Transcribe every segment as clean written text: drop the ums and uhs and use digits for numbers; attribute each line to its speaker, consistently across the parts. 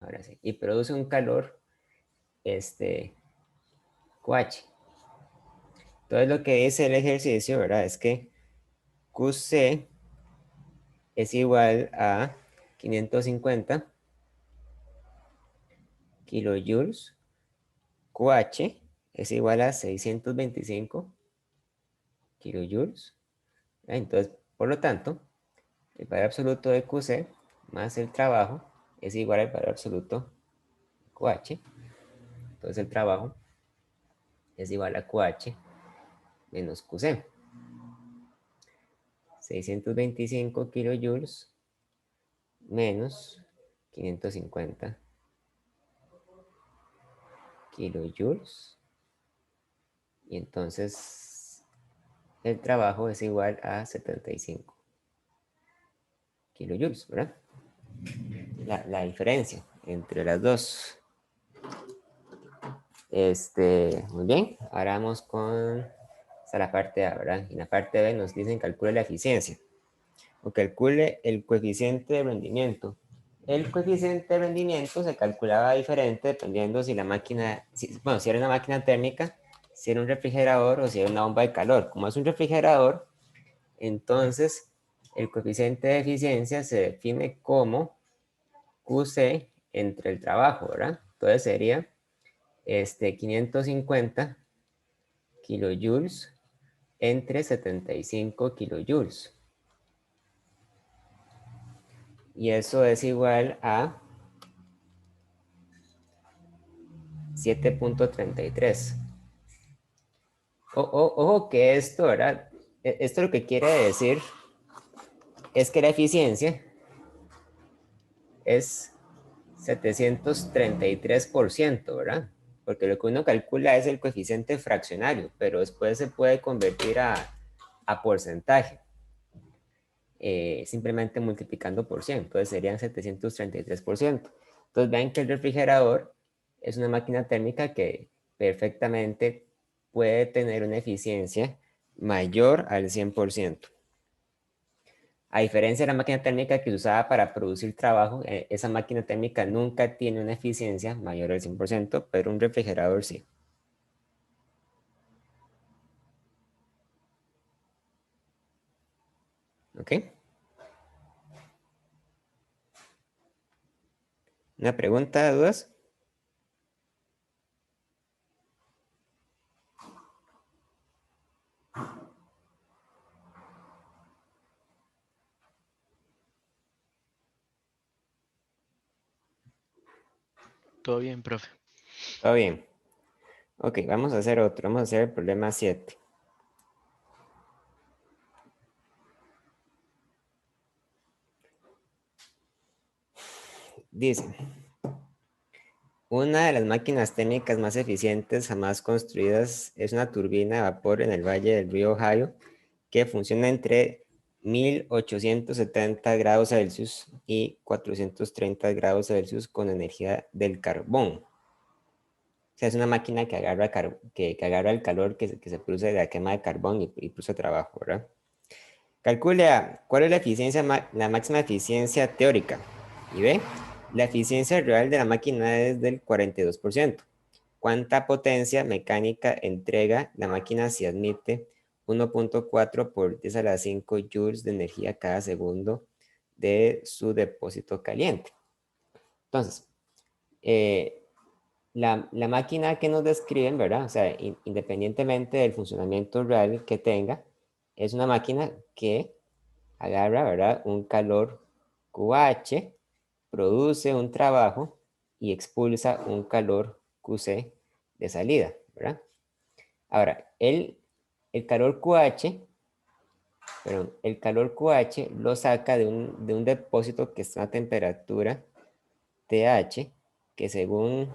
Speaker 1: ahora sí, y produce un calor, QH. Entonces lo que dice el ejercicio, ¿verdad? Es que QC es igual a 550 kilojoules, QH es igual a 625 kilojoules. Entonces, por lo tanto, el valor absoluto de QC más el trabajo es igual al valor absoluto de QH. Entonces el trabajo es igual a QH menos QC. 625 kilojoules menos 550 kilojoules. Y entonces el trabajo es igual a 75 kilojoules, ¿verdad? La diferencia entre las dos. Muy bien, ahora vamos con la parte A, ¿verdad? En la parte B nos dicen calcule la eficiencia o calcule el coeficiente de rendimiento. El coeficiente de rendimiento se calculaba diferente dependiendo si la máquina, bueno, si era una máquina térmica, si era un refrigerador o si era una bomba de calor. Como es un refrigerador, entonces el coeficiente de eficiencia se define como QC entre el trabajo, ¿verdad? Entonces sería 550 kilojoules entre 75 kilojoules. Y eso es igual a 7.33. Ojo que esto, ¿verdad? Esto lo que quiere decir es que la eficiencia es 733%, ¿verdad? Porque lo que uno calcula es el coeficiente fraccionario, pero después se puede convertir a porcentaje, simplemente multiplicando por 100. Entonces serían 733%. Entonces vean que el refrigerador es una máquina térmica que perfectamente puede tener una eficiencia mayor al 100%. A diferencia de la máquina térmica que se usaba para producir trabajo, esa máquina térmica nunca tiene una eficiencia mayor al 100%, pero un refrigerador sí. ¿Ok? ¿Una pregunta, dudas?
Speaker 2: Todo bien, profe.
Speaker 1: Todo bien. Ok, vamos a hacer otro. Vamos a hacer el problema 7. Dice, una de las máquinas térmicas más eficientes jamás construidas es una turbina de vapor en el valle del río Ohio que funciona entre 1870 grados Celsius y 430 grados Celsius con energía del carbón. O sea, es una máquina que agarra, que agarra el calor que se produce de la quema de carbón y produce trabajo, ¿verdad? Calcule A, ¿cuál es la eficiencia, la máxima eficiencia teórica? Y B, la eficiencia real de la máquina es del 42%. ¿Cuánta potencia mecánica entrega la máquina si admite 1.4 por 10 a la 5 joules de energía cada segundo de su depósito caliente? Entonces, la máquina que nos describen, ¿verdad? O sea, independientemente del funcionamiento real que tenga, es una máquina que agarra, ¿verdad? Un calor QH, produce un trabajo y expulsa un calor QC de salida, ¿verdad? Ahora, el calor QH, perdón, el calor QH lo saca de un depósito que está a temperatura TH, que según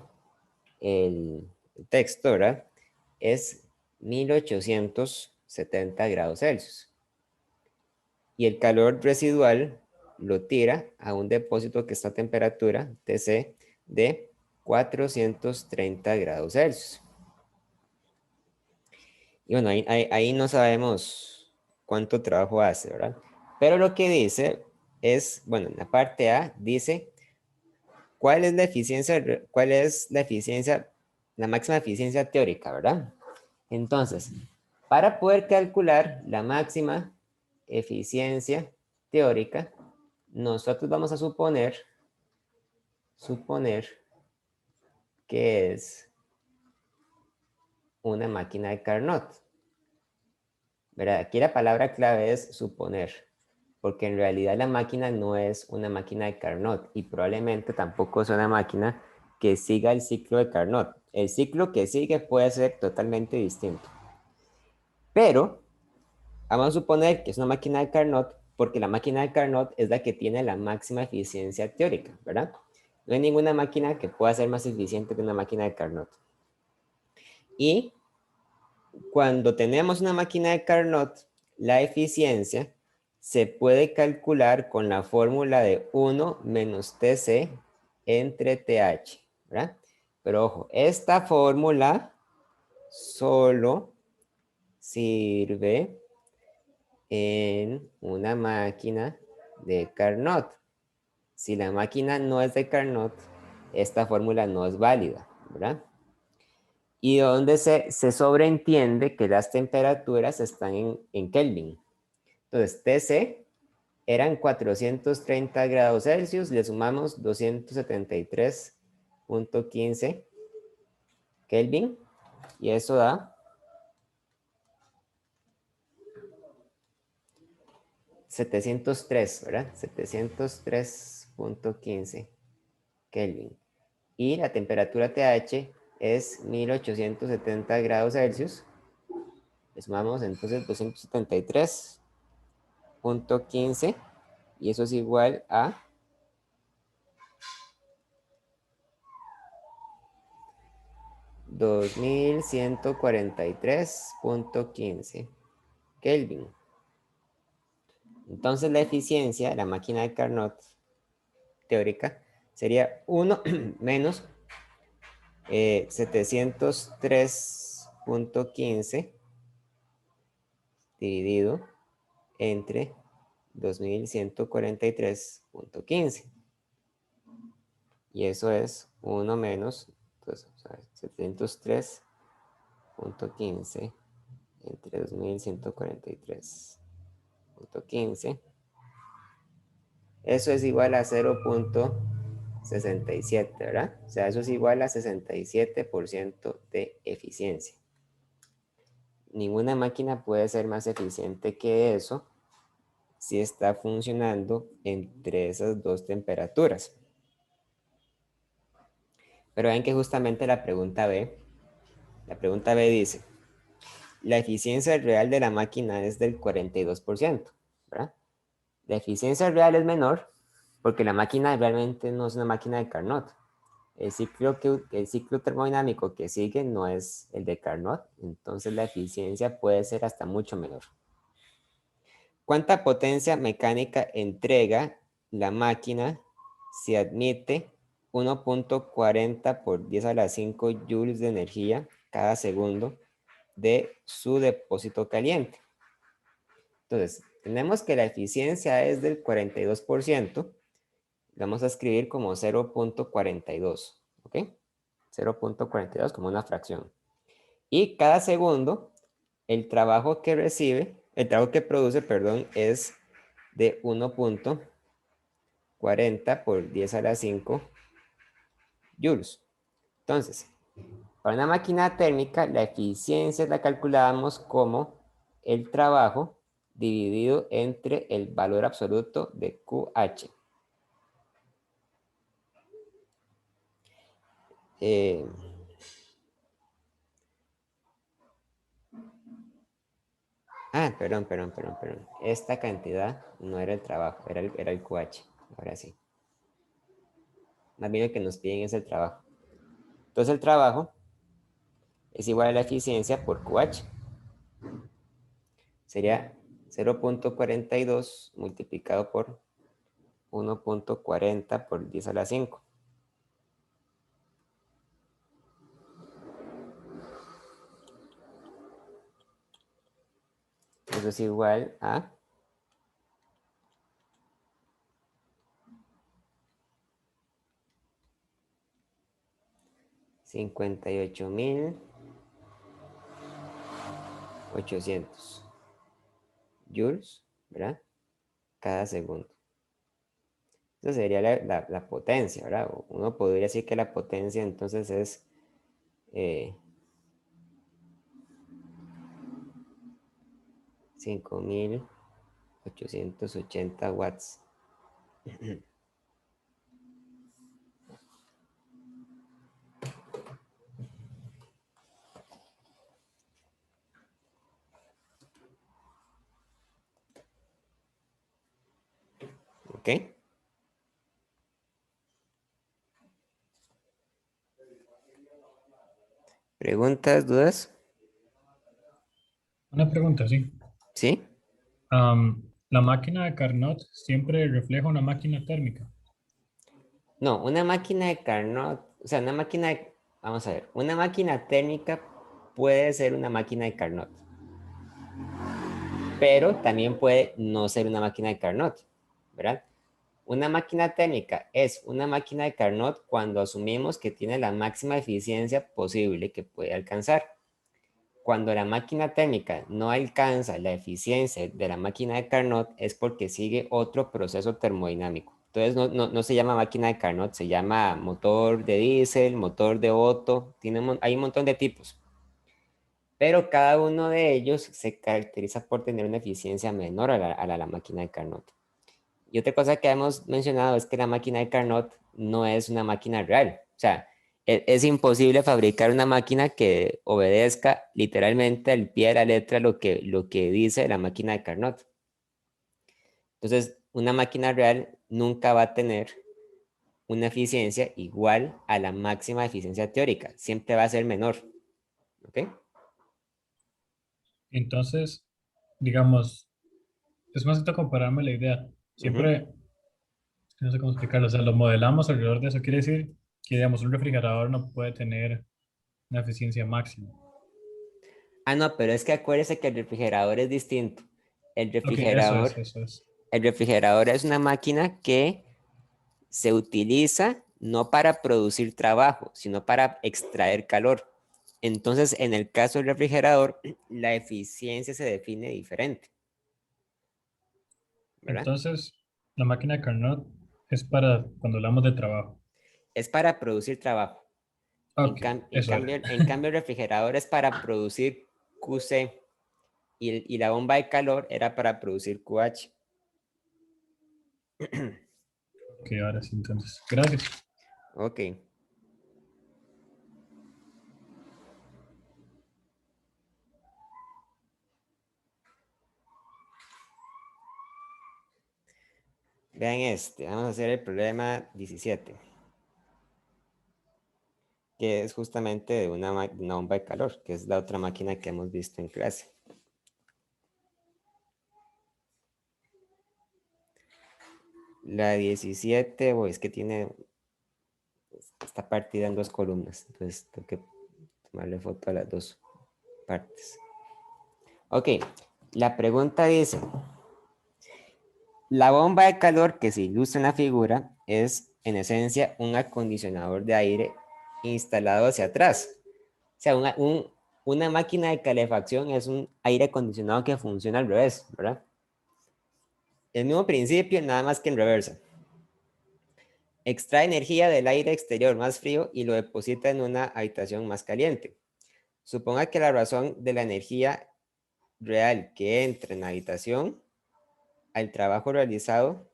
Speaker 1: el texto, ¿verdad? Es 1870 grados Celsius. Y el calor residual lo tira a un depósito que está a temperatura TC de 430 grados Celsius. Y bueno, ahí no sabemos cuánto trabajo hace, ¿verdad? Pero lo que dice es, bueno, en la parte A dice ¿Cuál es la eficiencia? ¿Cuál es la eficiencia, la máxima eficiencia teórica, verdad? Entonces, para poder calcular la máxima eficiencia teórica, nosotros vamos a suponer que es una máquina de Carnot. ¿Verdad? Aquí la palabra clave es suponer, porque en realidad la máquina no es una máquina de Carnot y probablemente tampoco es una máquina que siga el ciclo de Carnot. El ciclo que sigue puede ser totalmente distinto. Pero vamos a suponer que es una máquina de Carnot porque la máquina de Carnot es la que tiene la máxima eficiencia teórica, ¿verdad? No hay ninguna máquina que pueda ser más eficiente que una máquina de Carnot. Y cuando tenemos una máquina de Carnot, la eficiencia se puede calcular con la fórmula de 1 menos TC entre TH, ¿verdad? Pero ojo, esta fórmula solo sirve en una máquina de Carnot. Si la máquina no es de Carnot, esta fórmula no es válida, ¿verdad? Y donde se sobreentiende que las temperaturas están en Kelvin. Entonces, TC eran 430 grados Celsius, le sumamos 273.15 Kelvin y eso da 703, ¿verdad? 703.15 Kelvin. Y la temperatura TH es 1870 grados Celsius. Le sumamos entonces 273.15 y eso es igual a 2143.15 Kelvin. Entonces la eficiencia de la máquina de Carnot teórica sería 1 menos 703.15 dividido entre 2143.15. Y eso es 1 menos, entonces, 703.15 entre 2143.15. Eso es igual a 0.67, ¿verdad? O sea, eso es igual a 67% de eficiencia. Ninguna máquina puede ser más eficiente que eso si está funcionando entre esas dos temperaturas. Pero ven que justamente la pregunta B dice, la eficiencia real de la máquina es del 42%, ¿verdad? La eficiencia real es menor porque la máquina realmente no es una máquina de Carnot. El ciclo termodinámico que sigue no es el de Carnot, entonces la eficiencia puede ser hasta mucho menor. ¿Cuánta potencia mecánica entrega la máquina si admite 1.40 por 10 a la 5 joules de energía cada segundo de su depósito caliente? Entonces, tenemos que la eficiencia es del 42%. Vamos a escribir como 0.42, ¿ok? 0.42 como una fracción. Y cada segundo, el trabajo que produce, perdón, es de 1.40 por 10 a la 5 joules. Entonces, para una máquina térmica, la eficiencia la calculábamos como el trabajo dividido entre el valor absoluto de QH. Perdón. Esta cantidad no era el trabajo, era el QH. Ahora sí. Más bien lo que nos piden es el trabajo. Entonces el trabajo es igual a la eficiencia por QH. Sería 0.42 multiplicado por 1.40 por 10 a la 5. Eso es igual a 58.800 joules, ¿verdad? Cada segundo. Esa sería la potencia, ¿verdad? Uno podría decir que la potencia entonces es 5.880 watts. ¿Ok? ¿Preguntas, dudas?
Speaker 3: Una pregunta, sí.
Speaker 1: ¿Sí?
Speaker 3: La máquina de Carnot siempre refleja una máquina térmica.
Speaker 1: No, una máquina de Carnot, o sea, vamos a ver, una máquina térmica puede ser una máquina de Carnot, pero también puede no ser una máquina de Carnot, ¿verdad? Una máquina térmica es una máquina de Carnot cuando asumimos que tiene la máxima eficiencia posible que puede alcanzar. Cuando la máquina térmica no alcanza la eficiencia de la máquina de Carnot es porque sigue otro proceso termodinámico. Entonces no se llama máquina de Carnot, se llama motor de diésel, motor de Otto, hay un montón de tipos. Pero cada uno de ellos se caracteriza por tener una eficiencia menor a la máquina de Carnot. Y otra cosa que hemos mencionado es que la máquina de Carnot no es una máquina real. O sea, es imposible fabricar una máquina que obedezca literalmente al pie de la letra lo que dice la máquina de Carnot. Entonces, una máquina real nunca va a tener una eficiencia igual a la máxima eficiencia teórica. Siempre va a ser menor. ¿Ok?
Speaker 3: Entonces, digamos, es más que compararme la idea.
Speaker 1: Ujú.
Speaker 3: Siempre, no sé cómo explicarlo, o sea, lo modelamos alrededor de eso. Quiere decir que, digamos, un refrigerador no puede tener una eficiencia máxima.
Speaker 1: Ah, no, pero es que acuérdese que el refrigerador es distinto. El
Speaker 3: Ok, eso es,
Speaker 1: refrigerador,
Speaker 3: eso es.
Speaker 1: el refrigerador es una máquina que se utiliza no para producir trabajo, sino para extraer calor. Entonces, en el caso del refrigerador, la eficiencia se define diferente, ¿verdad?
Speaker 3: Entonces, la máquina de Carnot es para cuando hablamos de trabajo.
Speaker 1: Es para producir trabajo. En,
Speaker 3: Ok,
Speaker 1: cam- en
Speaker 3: eso era.
Speaker 1: cambio, en cambio, el refrigerador es para producir QC y la bomba de calor era para producir QH.
Speaker 3: Ok, ahora sí, entonces. Gracias.
Speaker 1: Ok. Vean este. Vamos a hacer el problema 17, que es justamente de una bomba de calor, que es la otra máquina que hemos visto en clase. La 17, es que está partida en dos columnas, entonces tengo que tomarle foto a las dos partes. Ok, la pregunta dice, la bomba de calor que se ilustra en la figura es en esencia un acondicionador de aire instalado hacia atrás. O sea, una máquina de calefacción es un aire acondicionado que funciona al revés, ¿verdad? El mismo principio, nada más que en reversa. Extrae energía del aire exterior más frío y lo deposita en una habitación más caliente. Suponga que la razón de la energía real que entra en la habitación al trabajo realizado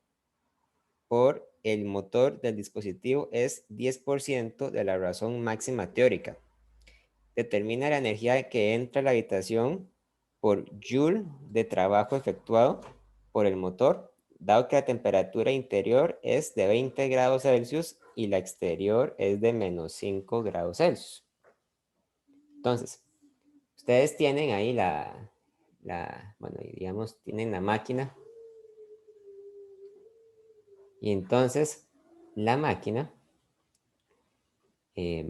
Speaker 1: por el motor del dispositivo es 10% de la razón máxima teórica. Determina la energía que entra a la habitación por joule de trabajo efectuado por el motor, dado que la temperatura interior es de 20 grados Celsius y la exterior es de menos 5 grados Celsius. Entonces, ustedes tienen ahí bueno, digamos, tienen la máquina y entonces la máquina eh,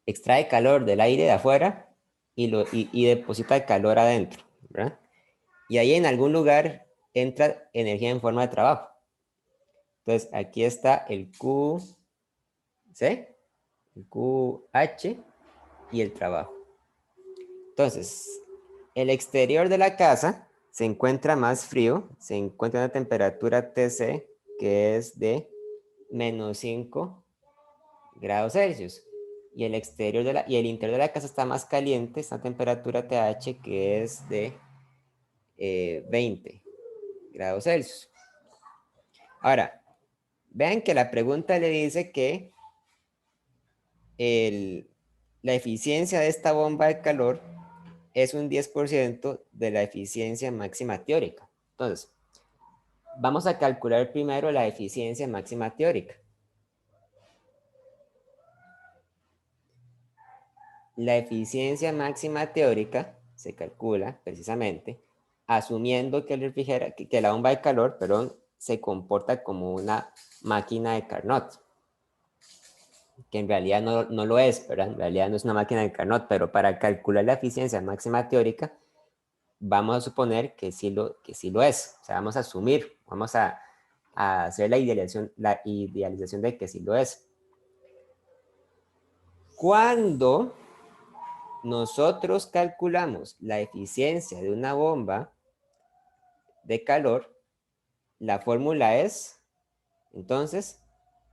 Speaker 1: extrae calor del aire de afuera y deposita el calor adentro, ¿verdad? Y ahí en algún lugar entra energía en forma de trabajo. Entonces, aquí está el Q, ¿sí? QH y el trabajo. Entonces, el exterior de la casa se encuentra más frío, se encuentra a una temperatura TC que es de menos 5 grados Celsius. Y el exterior y el interior de la casa está más caliente, está a temperatura TH que es de 20 grados Celsius. Ahora, vean que la pregunta le dice que la eficiencia de esta bomba de calor es un 10% de la eficiencia máxima teórica. Entonces, vamos a calcular primero la eficiencia máxima teórica. La eficiencia máxima teórica se calcula precisamente asumiendo que la bomba de calor, perdón, se comporta como una máquina de Carnot, que en realidad no lo es, ¿verdad? En realidad no es una máquina de Carnot, pero para calcular la eficiencia máxima teórica, vamos a suponer que sí lo es. O sea, vamos a asumir, vamos a hacer la idealización de que sí lo es. Cuando nosotros calculamos la eficiencia de una bomba de calor, la fórmula es, entonces,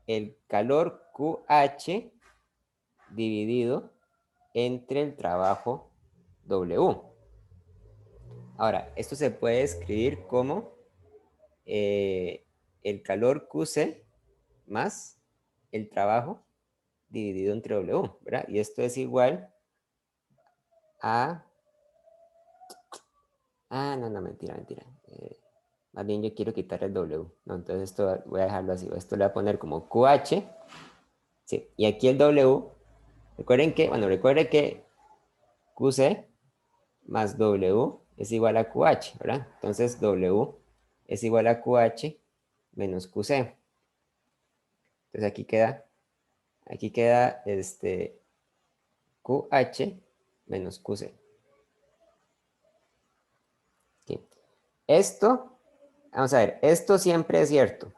Speaker 1: el calor QH dividido entre el trabajo W. Ahora, esto se puede escribir como el calor QC más el trabajo dividido entre W, ¿verdad? Y esto es igual a... no, mentira. Más bien yo quiero quitar el W. No, entonces esto voy a dejarlo así. Esto le voy a poner como QH. Sí, y aquí el W. Recuerden que QC más W es igual a QH, ¿verdad? Entonces W es igual a QH menos QC. Entonces aquí queda QH menos QC. ¿Sí? Esto, vamos a ver, esto siempre es cierto.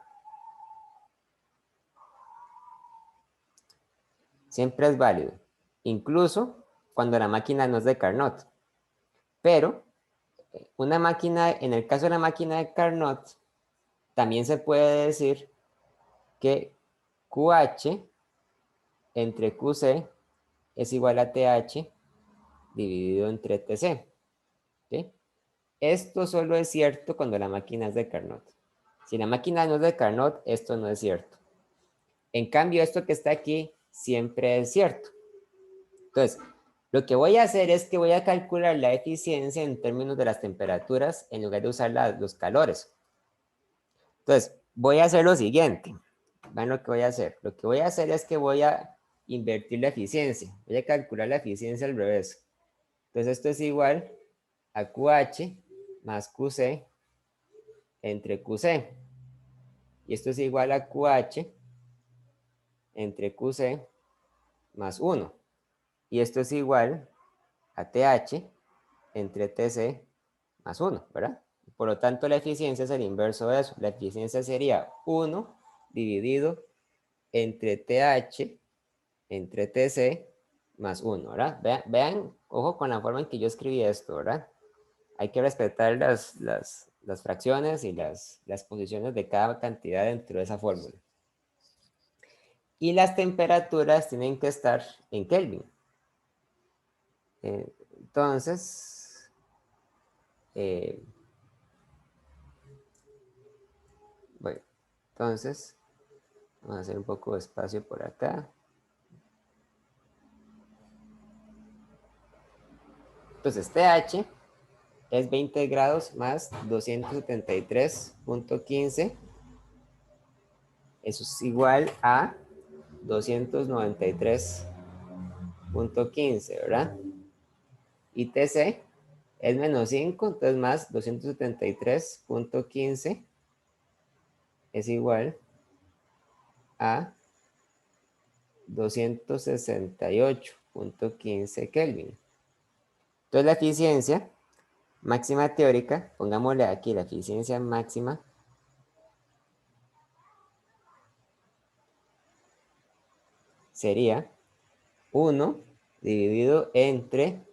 Speaker 1: Siempre es válido. Incluso cuando la máquina no es de Carnot. Pero una máquina, en el caso de la máquina de Carnot, también se puede decir que QH entre QC es igual a TH dividido entre TC. ¿Sí? Esto solo es cierto cuando la máquina es de Carnot. Si la máquina no es de Carnot, esto no es cierto. En cambio, esto que está aquí siempre es cierto. Entonces, lo que voy a hacer es que voy a calcular la eficiencia en términos de las temperaturas en lugar de usar los calores. Entonces, voy a hacer lo siguiente. Vean lo que voy a hacer. Lo que voy a hacer es que voy a invertir la eficiencia. Voy a calcular la eficiencia al revés. Entonces, esto es igual a QH más QC entre QC. Y esto es igual a QH entre QC más 1. Y esto es igual a TH entre TC más 1, ¿verdad? Por lo tanto, la eficiencia es el inverso de eso. La eficiencia sería 1 dividido entre TH entre TC más 1, ¿verdad? Vean, ojo con la forma en que yo escribí esto, ¿verdad? Hay que respetar las fracciones y las posiciones de cada cantidad dentro de esa fórmula. Y las temperaturas tienen que estar en Kelvin. Entonces, bueno, entonces, vamos a hacer un poco de espacio por acá. Entonces, TH es 20 grados más 273.15. Eso es igual a 293.15, ¿verdad? Y TC es menos 5, entonces más 273.15 es igual a 268.15 Kelvin. Entonces la eficiencia máxima teórica, pongámosle aquí la eficiencia máxima, sería 1 dividido entre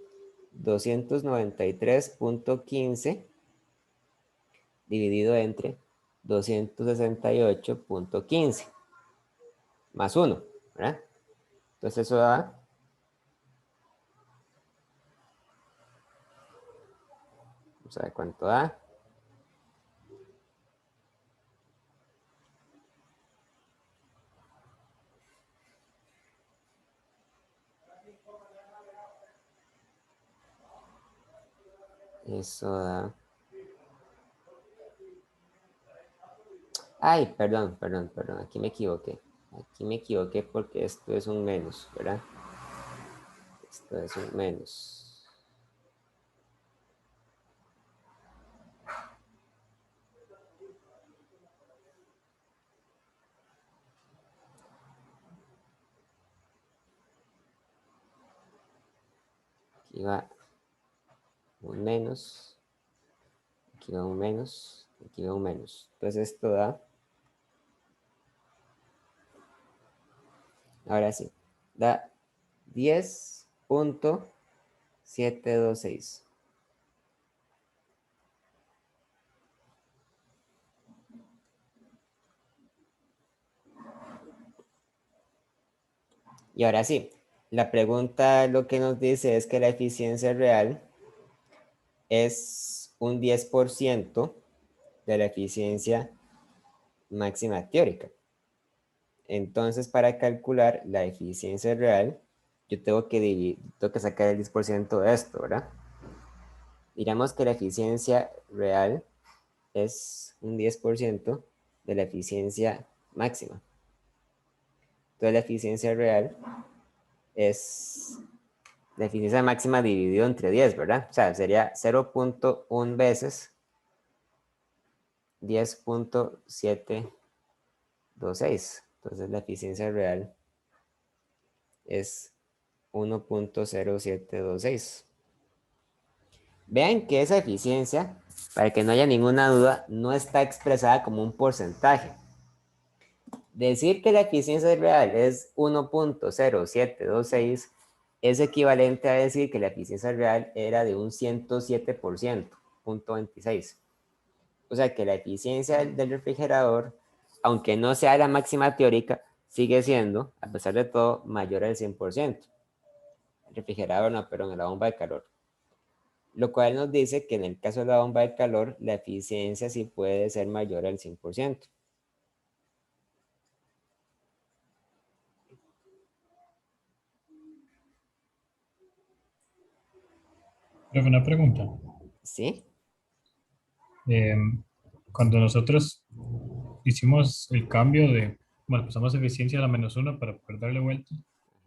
Speaker 1: 293.15 dividido entre 268.15 más 1, ¿verdad? Entonces eso da, vamos a ver cuánto da. Eso da... Ay, perdón, aquí me equivoqué. Aquí me equivoqué porque esto es un menos, ¿verdad? Esto es un menos. Aquí va un menos. Aquí va un menos. Aquí va un menos. Entonces esto da... Ahora sí. Da 10.726. Y ahora sí, la pregunta lo que nos dice es que la eficiencia real es un 10% de la eficiencia máxima teórica. Entonces, para calcular la eficiencia real, yo tengo que sacar el 10% de esto, ¿verdad? Diremos que la eficiencia real es un 10% de la eficiencia máxima. Entonces, la eficiencia real es la eficiencia máxima dividido entre 10, ¿verdad? O sea, sería 0.1 veces 10.726. Entonces, la eficiencia real es 1.0726. Vean que esa eficiencia, para que no haya ninguna duda, no está expresada como un porcentaje. Decir que la eficiencia real es 1.0726 es equivalente a decir que la eficiencia real era de un 107%, 0.26. O sea que la eficiencia del refrigerador, aunque no sea la máxima teórica, sigue siendo, a pesar de todo, mayor al 100%. El refrigerador no, pero en la bomba de calor. Lo cual nos dice que en el caso de la bomba de calor, la eficiencia sí puede ser mayor al 100%.
Speaker 3: Pero una pregunta.
Speaker 1: ¿Sí?
Speaker 3: Cuando nosotros hicimos el cambio de, bueno, pasamos eficiencia a la -1 para poder darle vuelta,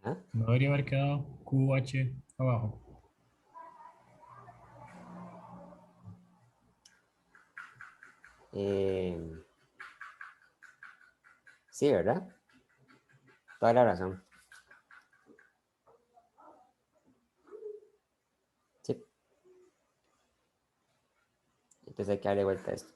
Speaker 1: Ajá.
Speaker 3: no debería haber quedado QH abajo.
Speaker 1: Sí, ¿verdad? Toda la razón. Sí. Entonces hay que darle vuelta a esto.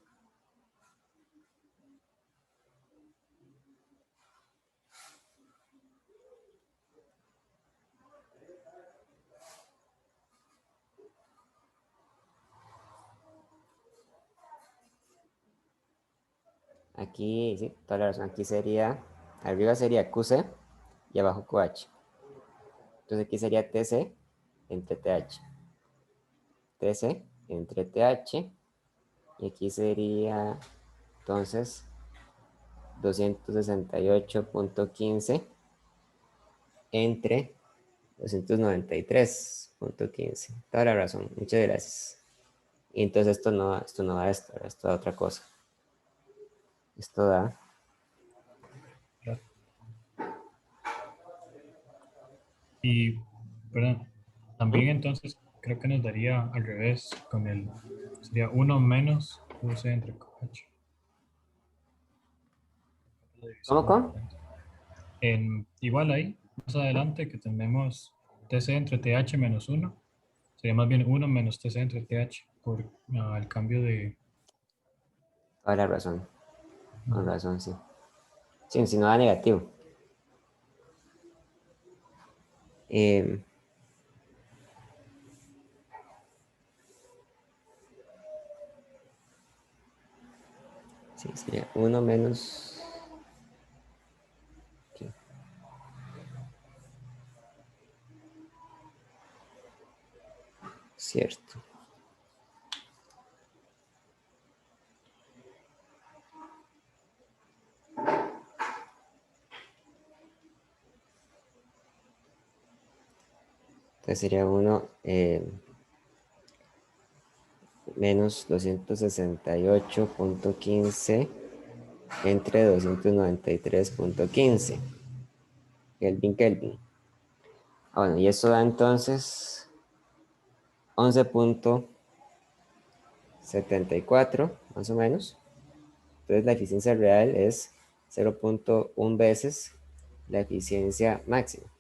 Speaker 1: Aquí, sí, toda la razón. Aquí sería, arriba sería QC y abajo QH. Entonces aquí sería TC entre TH. TC entre TH. Y aquí sería, entonces, 268.15 entre 293.15. Toda la razón. Muchas gracias. Y entonces esto no da esto da otra cosa. Esto da...
Speaker 3: Y, perdón, también entonces creo que nos daría al revés con el, sería 1 menos QC entre QH.
Speaker 1: ¿Cómo?
Speaker 3: Igual ahí, más adelante que tenemos TC entre TH -1, sería más bien 1 menos TC entre TH por el cambio de...
Speaker 1: Toda la razón. Con razón, sí. Sí, si no da negativo. Em, sí, sería 1 menos... aquí. Cierto. Entonces sería 1 menos 268.15 entre 293.15. Kelvin, Kelvin. Bueno, y eso da entonces 11.74, más o menos. Entonces la eficiencia real es 0.1 veces la eficiencia máxima.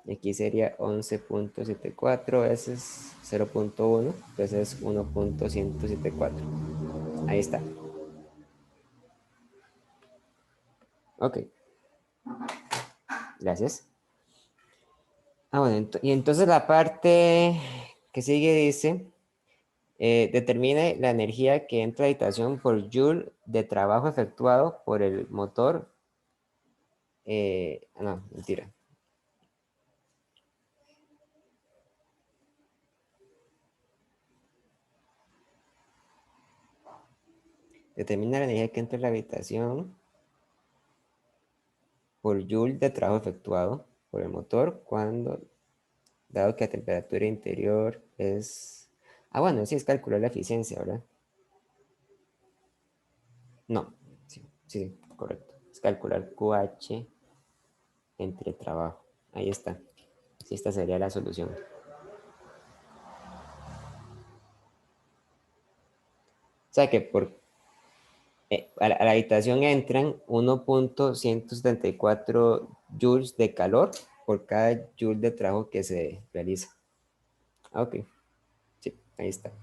Speaker 1: Y aquí sería 11.74 veces 0.1, entonces es 1.174. Ahí está. Ok, gracias. Bueno, y entonces la parte que sigue dice, determine la energía que entra a habitación por joule de trabajo efectuado por el motor. No, mentira. Determina la energía que entra a la habitación por joule de trabajo efectuado por el motor cuando, dado que la temperatura interior es... Ah, bueno, sí es calcular la eficiencia, ¿verdad? No, sí, sí, correcto. Es calcular QH entre trabajo. Ahí está. Sí, esta sería la solución. O sea que a la habitación entran 1.174 joules de calor por cada joule de trabajo que se realiza. Ok, sí, ahí está.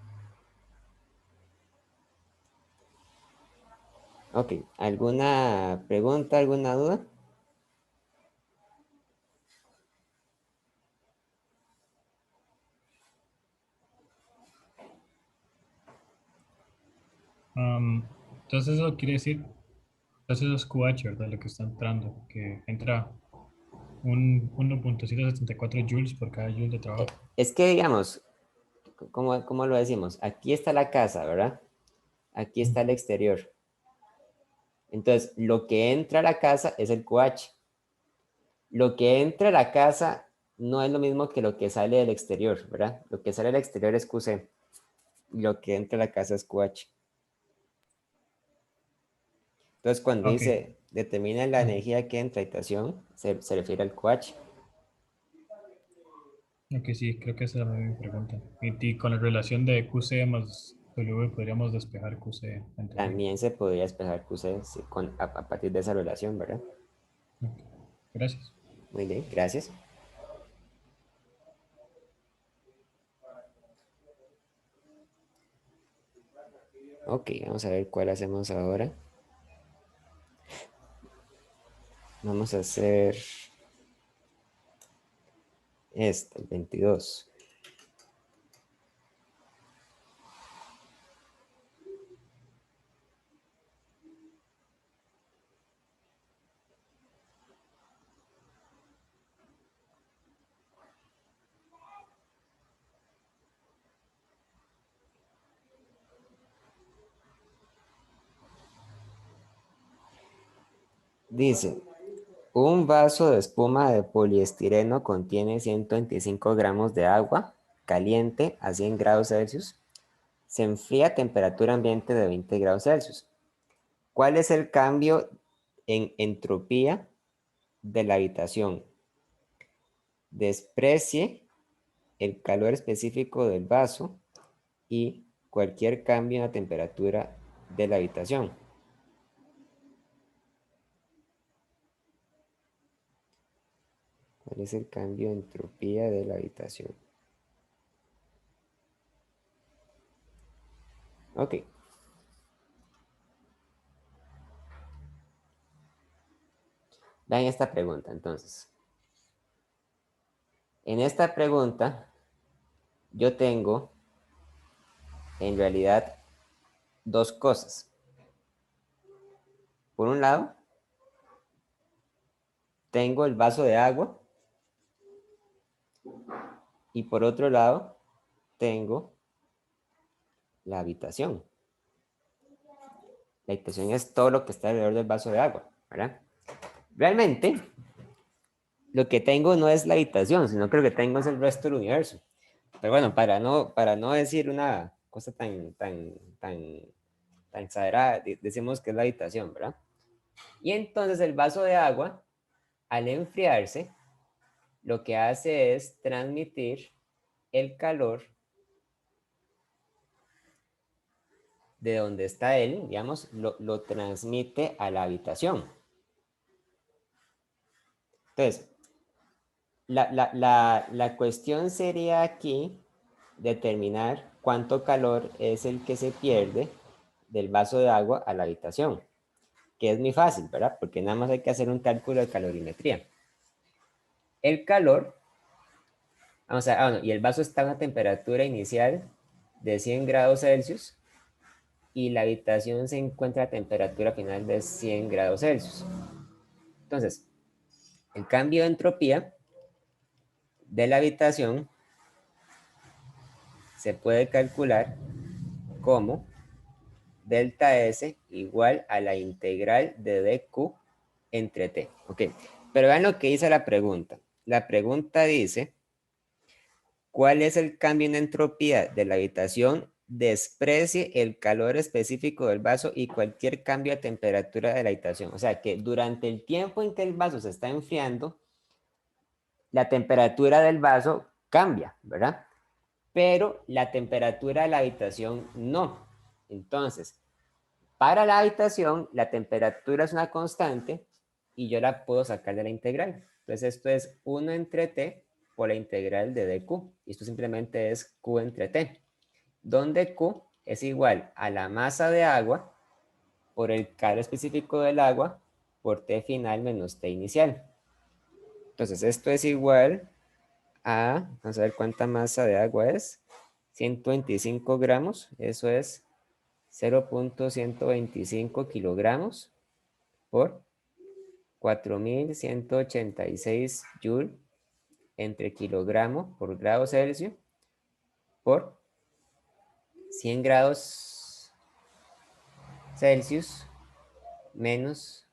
Speaker 1: Ok, ¿alguna pregunta, alguna duda?
Speaker 3: Entonces eso quiere decir, entonces eso es QH, ¿verdad? Lo que está entrando, que entra un 1.174 joules por cada joule de trabajo.
Speaker 1: Es que, digamos, ¿cómo lo decimos? Aquí está la casa, ¿verdad? Aquí está el exterior. Entonces, lo que entra a la casa es el QH. Lo que entra a la casa no es lo mismo que lo que sale del exterior, ¿verdad? Lo que sale del exterior es QC. Y lo que entra a la casa es QH. Entonces, cuando
Speaker 3: Ok,
Speaker 1: dice determina la energía que entra a habitación, se refiere al QH.
Speaker 3: ok, sí, creo que esa era mi pregunta. Y con la relación de QC más W podríamos despejar QC entre B.
Speaker 1: También se podría despejar QC a partir de esa relación, ¿verdad?
Speaker 3: Ok, gracias.
Speaker 1: Muy bien, gracias. Ok, vamos a ver cuál hacemos ahora. Vamos a hacer este, el 22. Dice, un vaso de espuma de poliestireno contiene 125 gramos de agua caliente a 100 grados Celsius. Se enfría a temperatura ambiente de 20 grados Celsius. ¿Cuál es el cambio en entropía de la habitación? Desprecie el calor específico del vaso y cualquier cambio en la temperatura de la habitación. ¿Cuál es el cambio en entropía de la habitación? Ok. Vean esta pregunta entonces. En esta pregunta, yo tengo, en realidad, dos cosas. Por un lado, tengo el vaso de agua. Y por otro lado, tengo la habitación. La habitación es todo lo que está alrededor del vaso de agua, ¿verdad? Realmente, lo que tengo no es la habitación, sino que lo que tengo es el resto del universo. Pero bueno, para no decir una cosa tan exagerada, decimos que es la habitación, ¿verdad? Y entonces el vaso de agua, al enfriarse, lo que hace es transmitir el calor de donde está él, digamos, lo transmite a la habitación. Entonces, la cuestión sería aquí determinar cuánto calor es el que se pierde del vaso de agua a la habitación, que es muy fácil, ¿verdad? Porque nada más hay que hacer un cálculo de calorimetría. El calor, vamos a ver, bueno, y el vaso está a una temperatura inicial de 100 grados Celsius y la habitación se encuentra a temperatura final de 100 grados Celsius. Entonces, el cambio de entropía de la habitación se puede calcular como delta S igual a la integral de dq entre t. Ok, pero vean lo que dice la pregunta. La pregunta dice, ¿cuál es el cambio en entropía de la habitación? Desprecie el calor específico del vaso y cualquier cambio de temperatura de la habitación. O sea que durante el tiempo en que el vaso se está enfriando, la temperatura del vaso cambia, ¿verdad? Pero la temperatura de la habitación no. Entonces, para la habitación, la temperatura es una constante y yo la puedo sacar de la integral. Entonces, esto es 1 entre t por la integral de dq. Y esto simplemente es q entre t, donde q es igual a la masa de agua por el calor específico del agua por t final menos t inicial. Entonces, esto es igual a, vamos a ver cuánta masa de agua es, 125 gramos, eso es 0.125 kilogramos por 4.186 joules entre kilogramo por grado Celsius por 100 grados Celsius menos,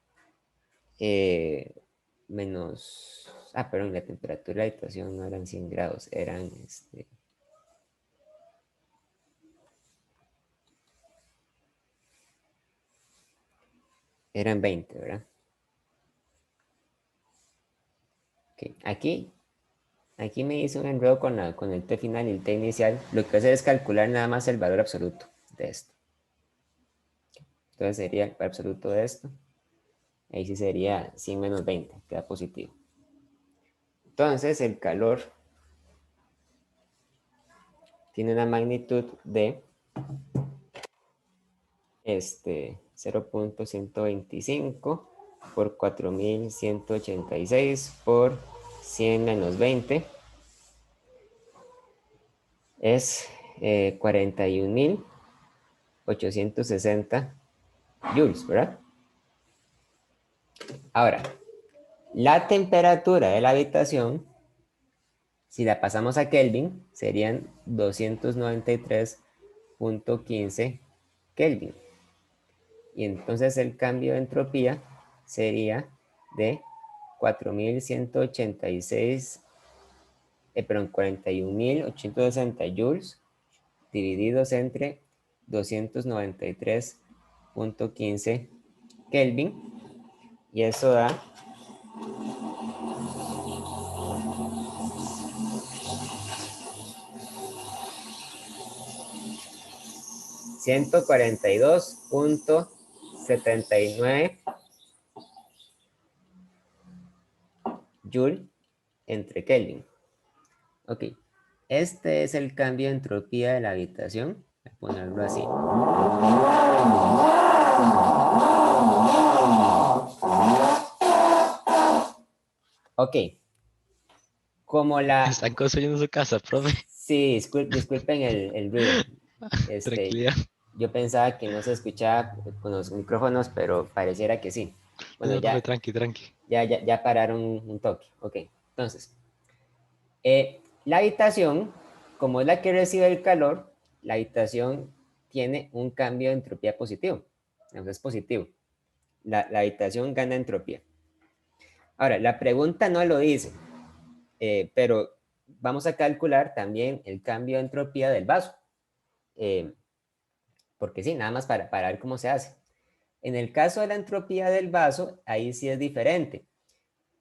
Speaker 1: perdón, la temperatura de la habitación no eran 100 grados, eran 20, ¿verdad? Okay. Aquí me hice un enredo con el t final y el t inicial. Lo que voy a hacer es calcular nada más el valor absoluto de esto. Entonces sería el valor absoluto de esto. Ahí sí sería 100 menos 20, queda positivo. Entonces el calor tiene una magnitud de 0.125 por 4.186 por 100 menos 20 es 41.860 joules, ¿verdad? Ahora, la temperatura de la habitación, si la pasamos a Kelvin, serían 293.15 Kelvin. Y entonces el cambio de entropía sería de 4.186, 41.860 joules divididos entre 293.15 Kelvin. Y eso da 142.79 Joule entre Kelvin. Ok, este es el cambio de entropía de la habitación. Voy a ponerlo así. Ok, como
Speaker 2: Están construyendo su casa, profe.
Speaker 1: Sí, disculpen el ruido.
Speaker 2: Tranquilidad.
Speaker 1: Yo pensaba que no se escuchaba con los micrófonos, pero pareciera que sí. Bueno,
Speaker 2: No, profe, tranqui, tranqui.
Speaker 1: ya pararon un toque. Ok, entonces, la habitación, como es la que recibe el calor, la habitación tiene un cambio de entropía positivo. Entonces, es positivo. La habitación gana entropía. Ahora, la pregunta no lo dice, pero vamos a calcular también el cambio de entropía del vaso. Porque sí, nada más para ver cómo se hace. En el caso de la entropía del vaso, ahí sí es diferente,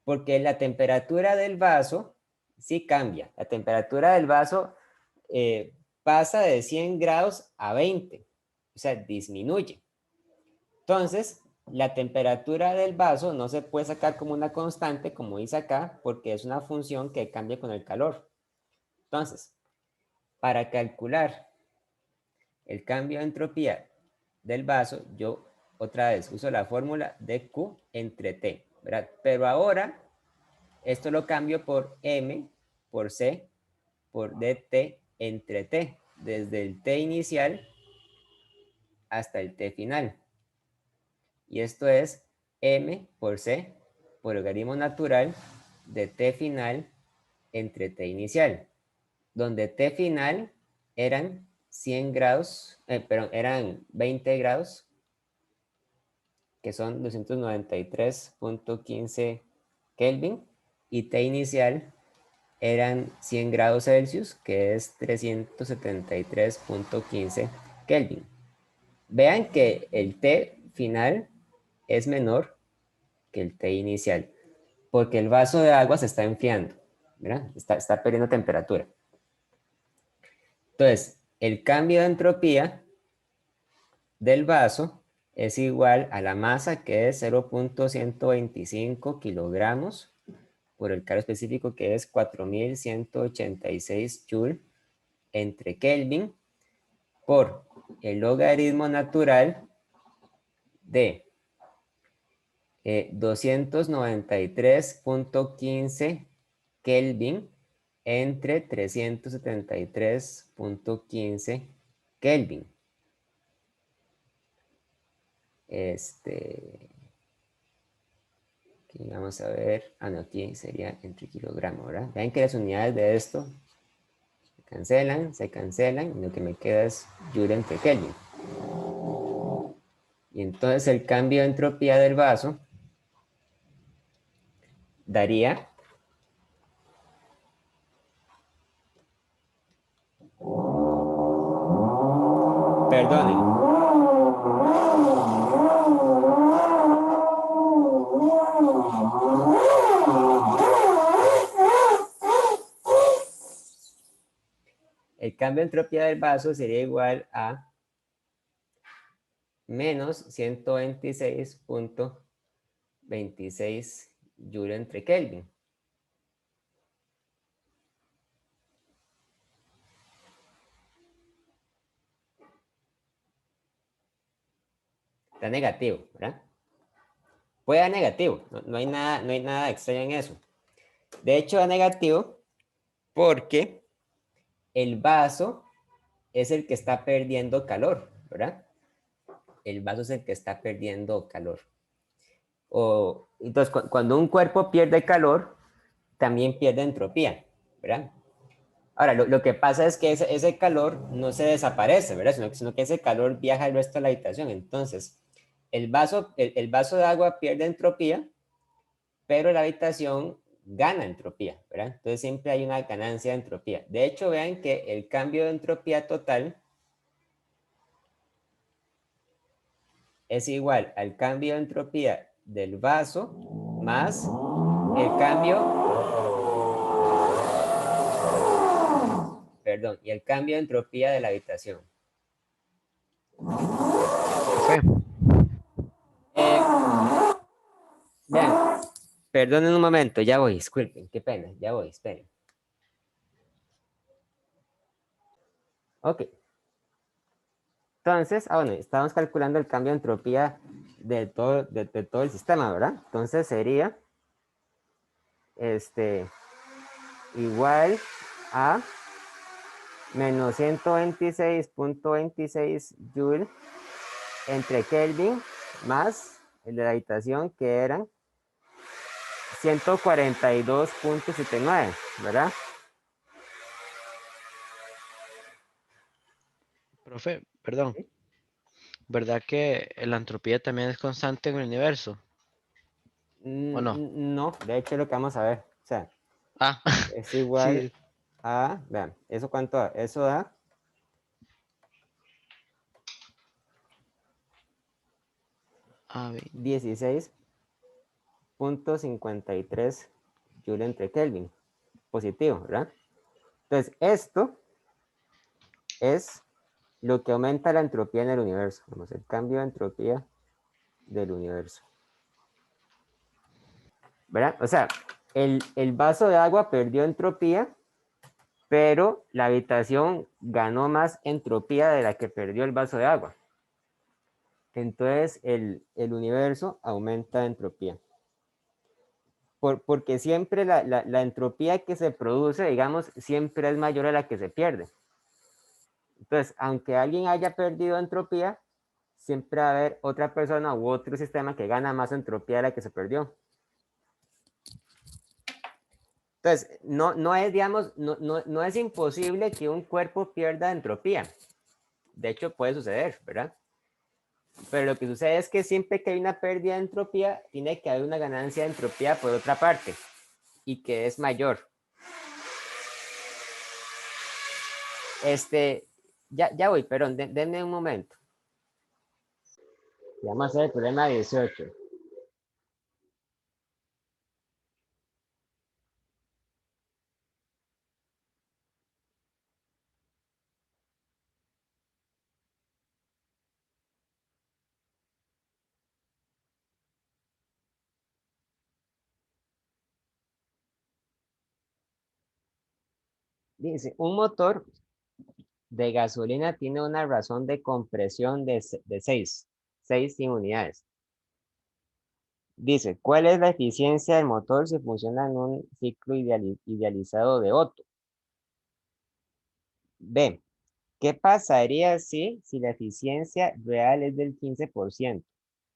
Speaker 1: porque la temperatura del vaso sí cambia. La temperatura del vaso pasa de 100 grados a 20, o sea, disminuye. Entonces, la temperatura del vaso no se puede sacar como una constante, como dice acá, porque es una función que cambia con el calor. Entonces, para calcular el cambio de entropía del vaso, yo otra vez uso la fórmula de Q entre T, ¿verdad? Pero ahora esto lo cambio por M por C por DT entre T, desde el T inicial hasta el T final. Y esto es M por C por logaritmo natural de T final entre T inicial, donde T final eran 100 grados, perdón, eran 20 grados, que son 293.15 Kelvin, y T inicial eran 100 grados Celsius, que es 373.15 Kelvin. Vean que el T final es menor que el T inicial, porque el vaso de agua se está enfriando, ¿verdad? Está perdiendo temperatura. Entonces, el cambio de entropía del vaso es igual a la masa, que es 0.125 kilogramos por el cargo específico, que es 4186 joule entre Kelvin, por el logaritmo natural de 293.15 Kelvin entre 373.15 Kelvin. Aquí vamos a ver, no, aquí sería entre kilogramos, ¿verdad? Vean que las unidades de esto se cancelan, y lo que me queda es joule entre Kelvin. Y entonces el cambio de entropía del vaso daría perdonen. El cambio de entropía del vaso sería igual a menos 126.26 joule entre Kelvin. Está negativo, ¿verdad? Puede dar negativo, no hay nada extraño en eso. De hecho, da negativo porque el vaso es el que está perdiendo calor, ¿verdad? El vaso es el que está perdiendo calor. Entonces, cuando un cuerpo pierde calor, también pierde entropía, ¿verdad? Ahora, lo que pasa es que ese calor no se desaparece, ¿verdad? Sino que ese calor viaja al resto de la habitación. Entonces, el vaso de agua pierde entropía, pero la habitación gana entropía, ¿verdad? Entonces, siempre hay una ganancia de entropía. De hecho, vean que el cambio de entropía total es igual al cambio de entropía del vaso más el y el cambio de entropía de la habitación.
Speaker 2: Profe,
Speaker 1: Vean, perdonen un momento, ya voy, disculpen, qué pena, ya voy, esperen. Ok. Entonces, bueno, estamos calculando el cambio de entropía de todo el sistema, ¿verdad? Entonces sería, igual a menos 126.26 Joule entre Kelvin más el de la habitación, que eran 142.79, ¿verdad?
Speaker 2: Profe, perdón. ¿Verdad que la entropía también es constante en el universo? ¿O no?
Speaker 1: No, de hecho lo que vamos a ver. O sea,
Speaker 2: Ah,
Speaker 1: es igual
Speaker 2: sí.
Speaker 1: a, vean, ¿eso cuánto da? Eso da 16.53 Joule entre Kelvin. Positivo, ¿verdad? Entonces, esto es lo que aumenta la entropía en el universo. Vamos, el cambio de entropía del universo. ¿Verdad? O sea, el vaso de agua perdió entropía, pero la habitación ganó más entropía de la que perdió el vaso de agua. Entonces, el universo aumenta de entropía. Porque siempre la entropía que se produce, digamos, siempre es mayor a la que se pierde. Entonces, aunque alguien haya perdido entropía, siempre va a haber otra persona u otro sistema que gana más entropía de la que se perdió. Entonces, no es, digamos, no es imposible que un cuerpo pierda entropía. De hecho, puede suceder, ¿verdad? Pero lo que sucede es que siempre que hay una pérdida de entropía, tiene que haber una ganancia de entropía por otra parte, y que es mayor. Ya voy, perdón, denme un momento. Vamos a hacer el problema 18. Dice, un motor de gasolina tiene una razón de compresión de 6 unidades. Dice, ¿cuál es la eficiencia del motor si funciona en un ciclo idealizado de Otto? B, ¿qué pasaría si la eficiencia real es del 15%?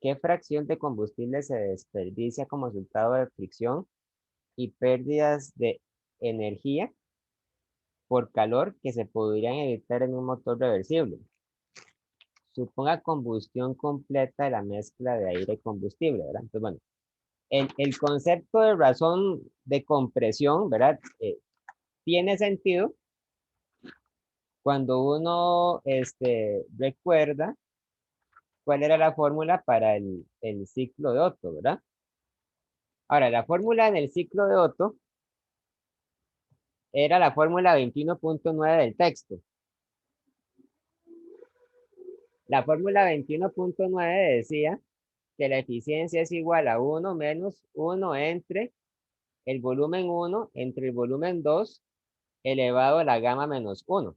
Speaker 1: ¿Qué fracción de combustible se desperdicia como resultado de fricción y pérdidas de energía por calor que se podrían evitar en un motor reversible? Suponga combustión completa de la mezcla de aire y combustible, ¿verdad? Entonces, bueno, el concepto de razón de compresión, ¿verdad? Tiene sentido cuando uno recuerda cuál era la fórmula para el ciclo de Otto, ¿verdad? Ahora, la fórmula en el ciclo de Otto era la fórmula 21.9 del texto. La fórmula 21.9 decía que la eficiencia es igual a 1 menos 1 entre el volumen 1 entre el volumen 2 elevado a la gamma menos 1.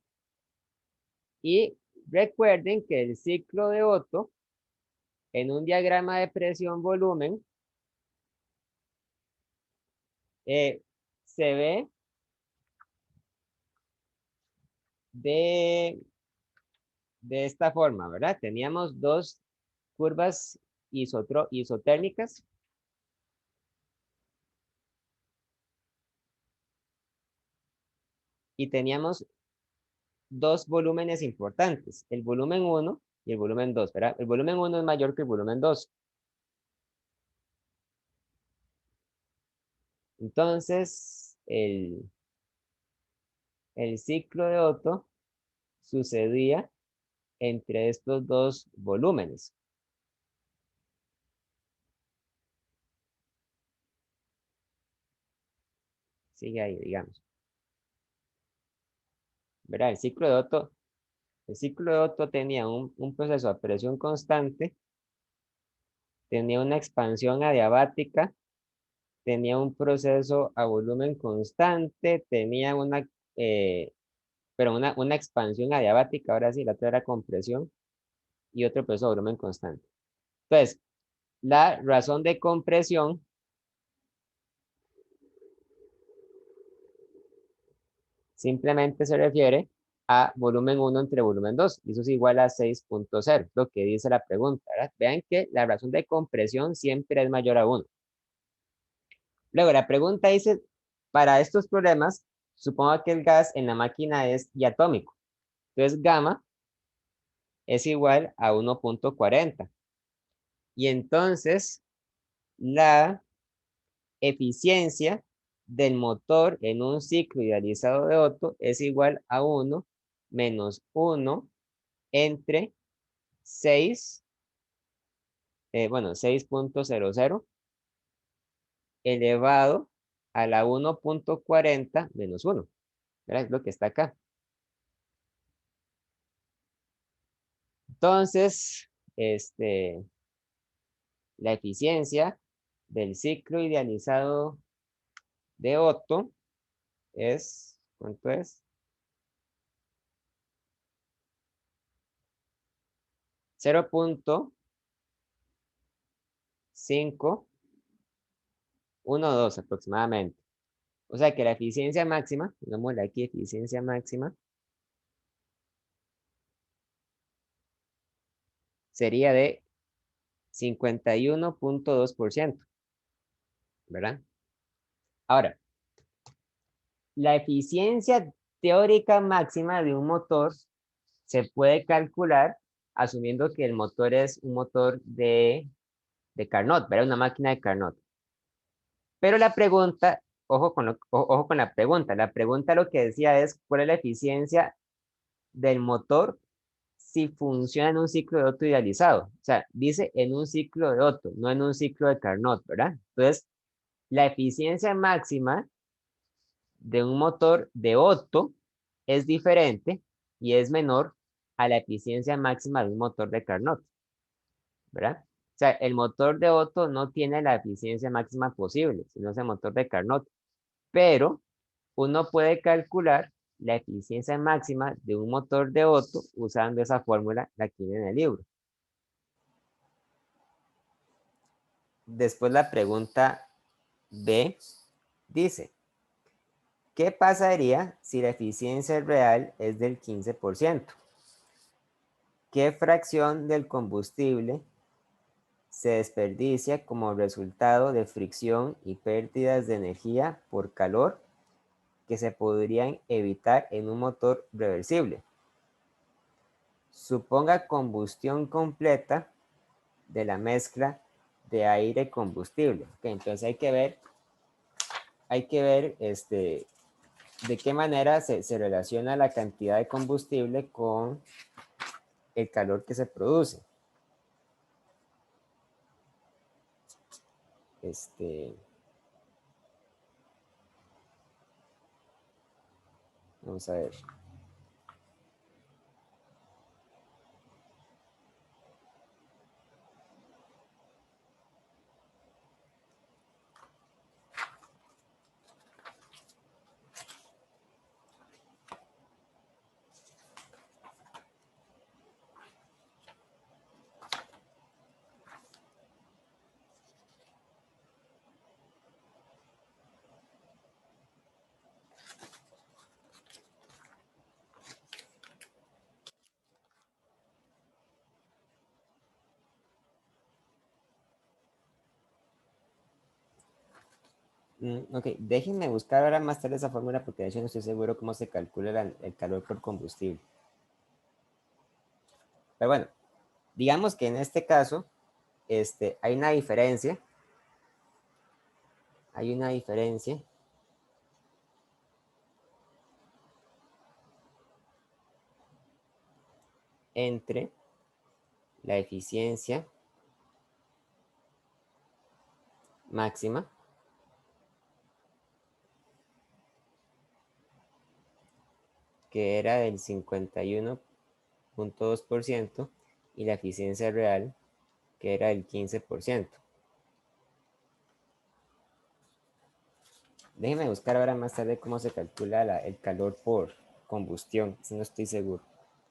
Speaker 1: Y recuerden que el ciclo de Otto, en un diagrama de presión-volumen, se ve de esta forma, ¿verdad? Teníamos dos curvas isotérmicas y teníamos dos volúmenes importantes, el volumen 1 y el volumen 2, ¿verdad? El volumen 1 es mayor que el volumen 2. Entonces, el ciclo de Otto sucedía entre estos dos volúmenes. Sigue ahí, digamos. ¿Verdad? El ciclo de Otto tenía un proceso a presión constante, tenía una expansión adiabática, tenía un proceso a volumen constante, tenía una expansión adiabática, ahora sí, la otra era compresión, y otro proceso a volumen constante. Entonces, la razón de compresión simplemente se refiere a volumen 1 entre volumen 2. Y eso es igual a 6.0, lo que dice la pregunta, ¿verdad? Vean que la razón de compresión siempre es mayor a 1. Luego, la pregunta dice, para estos problemas, supongo que el gas en la máquina es diatómico. Entonces, gamma es igual a 1.40. Y entonces, la eficiencia del motor en un ciclo idealizado de Otto es igual a 1 menos 1 entre 6, bueno, 6.00 elevado a la 1.40 menos 1. ¿Verdad? Es lo que está acá. Entonces, la eficiencia del ciclo idealizado de Otto es, ¿cuánto es? 0.512 aproximadamente. O sea que la eficiencia máxima, digámosle aquí eficiencia máxima, sería de 51.2%, ¿verdad? Ahora, la eficiencia teórica máxima de un motor se puede calcular asumiendo que el motor es un motor de Carnot, ¿verdad? Una máquina de Carnot. Pero la pregunta, ojo con la pregunta. La pregunta lo que decía es, ¿cuál es la eficiencia del motor si funciona en un ciclo de Otto idealizado? O sea, dice en un ciclo de Otto, no en un ciclo de Carnot, ¿verdad? Entonces, la eficiencia máxima de un motor de Otto es diferente y es menor a la eficiencia máxima de un motor de Carnot, ¿verdad? O sea, el motor de Otto no tiene la eficiencia máxima posible, sino es el motor de Carnot. Pero uno puede calcular la eficiencia máxima de un motor de Otto usando esa fórmula que aquí en el libro. Después la pregunta B dice, ¿qué pasaría si la eficiencia real es del 15%? ¿Qué fracción del combustible se desperdicia como resultado de fricción y pérdidas de energía por calor que se podrían evitar en un motor reversible? Suponga combustión completa de la mezcla de aire combustible. Okay, entonces hay que ver de qué manera se relaciona la cantidad de combustible con el calor que se produce. Vamos a ver. Ok, déjenme buscar ahora más tarde esa fórmula porque de hecho no estoy seguro cómo se calcula el calor por combustible. Pero bueno, digamos que en este caso hay una diferencia. Hay una diferencia entre la eficiencia máxima que era del 51.2% y la eficiencia real que era del 15%. Déjenme buscar ahora más tarde cómo se calcula el calor por combustión, si no estoy seguro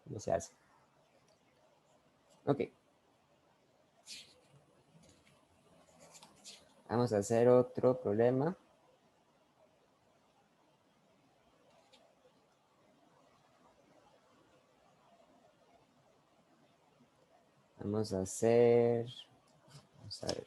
Speaker 1: cómo se hace. Ok. Vamos a hacer otro problema. Vamos a hacer... Vamos a ver.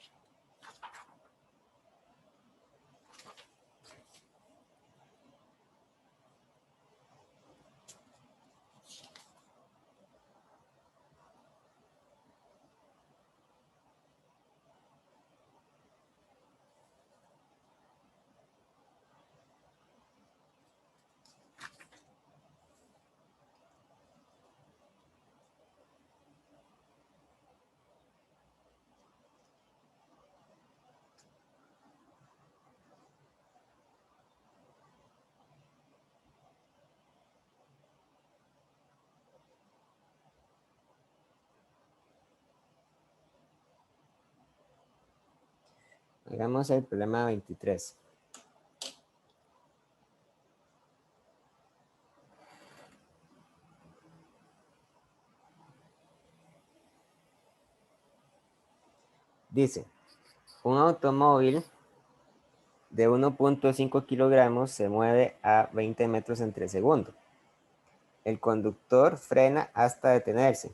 Speaker 1: Hagamos el problema 23. Dice, un automóvil de 1.5 kilogramos se mueve a 20 metros entre segundo. El conductor frena hasta detenerse.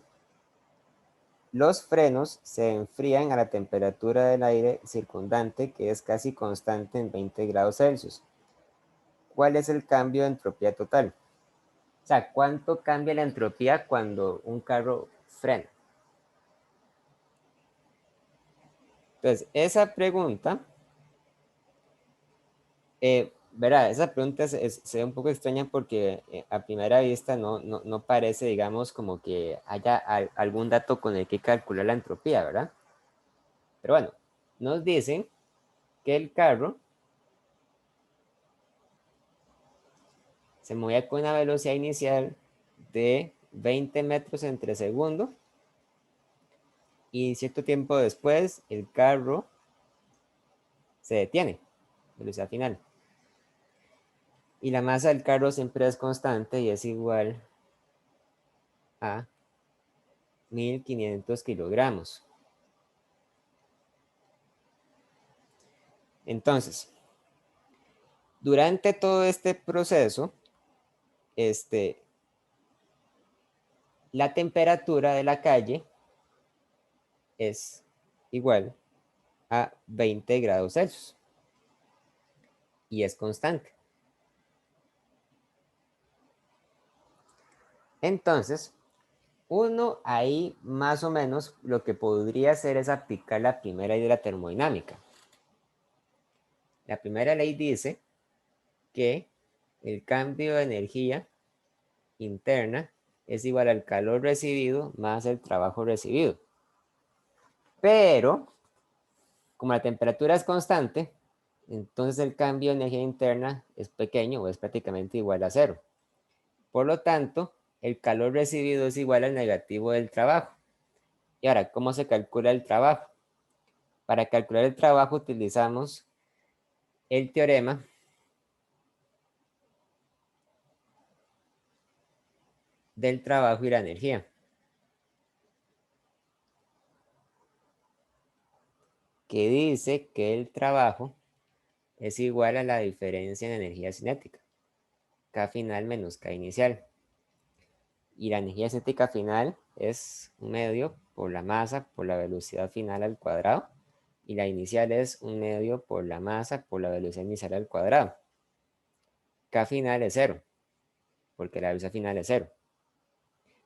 Speaker 1: Los frenos se enfrían a la temperatura del aire circundante, que es casi constante en 20 grados Celsius. ¿Cuál es el cambio de entropía total? O sea, ¿cuánto cambia la entropía cuando un carro frena? Entonces, esa pregunta, verá, esa pregunta se ve un poco extraña porque a primera vista no parece, digamos, como que haya algún dato con el que calcular la entropía, ¿verdad? Pero bueno, nos dicen que el carro se movía con una velocidad inicial de 20 metros entre segundo y cierto tiempo después el carro se detiene, velocidad final. Y la masa del carro siempre es constante y es igual a 1500 kilogramos. Entonces, durante todo este proceso, la temperatura de la calle es igual a 20 grados Celsius y es constante. Entonces, uno ahí más o menos lo que podría hacer es aplicar la primera ley de la termodinámica. La primera ley dice que el cambio de energía interna es igual al calor recibido más el trabajo recibido. Pero, como la temperatura es constante, entonces el cambio de energía interna es pequeño o es prácticamente igual a cero. Por lo tanto, el calor recibido es igual al negativo del trabajo. Y ahora, ¿cómo se calcula el trabajo? Para calcular el trabajo utilizamos el teorema del trabajo y la energía, que dice que el trabajo es igual a la diferencia en energía cinética, K final menos K inicial. Y la energía cinética final es un medio por la masa por la velocidad final al cuadrado, y la inicial es un medio por la masa por la velocidad inicial al cuadrado. K final es cero, porque la velocidad final es cero.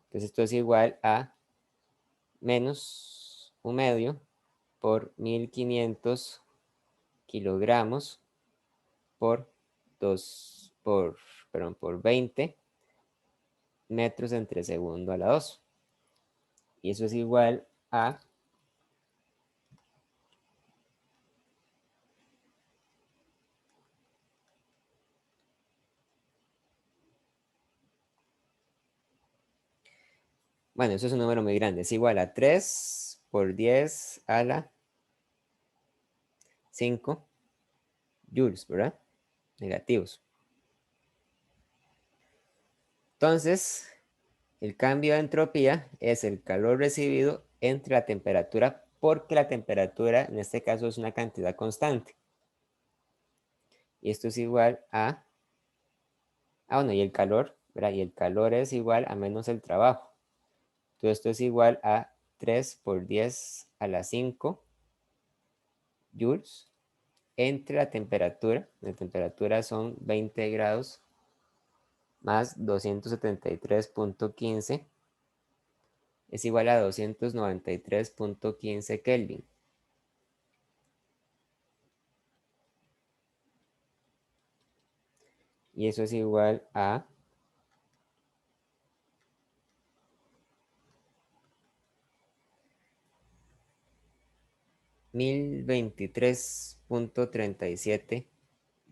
Speaker 1: Entonces esto es igual a menos un medio por 1500 kilogramos por 20 metros entre segundo a la 2. Y eso es igual a bueno, eso es un número muy grande, es igual a 3 por 10 a la 5 joules, ¿verdad? Negativos. Entonces, el cambio de entropía es el calor recibido entre la temperatura, porque la temperatura en este caso es una cantidad constante. Y esto es igual a... bueno, y el calor, ¿verdad? Y el calor es igual a menos el trabajo. Entonces esto es igual a 3 por 10 a la 5 joules entre la temperatura son 20 grados más 273.15 es igual a 293.15 Kelvin. Y eso es igual a 1023.37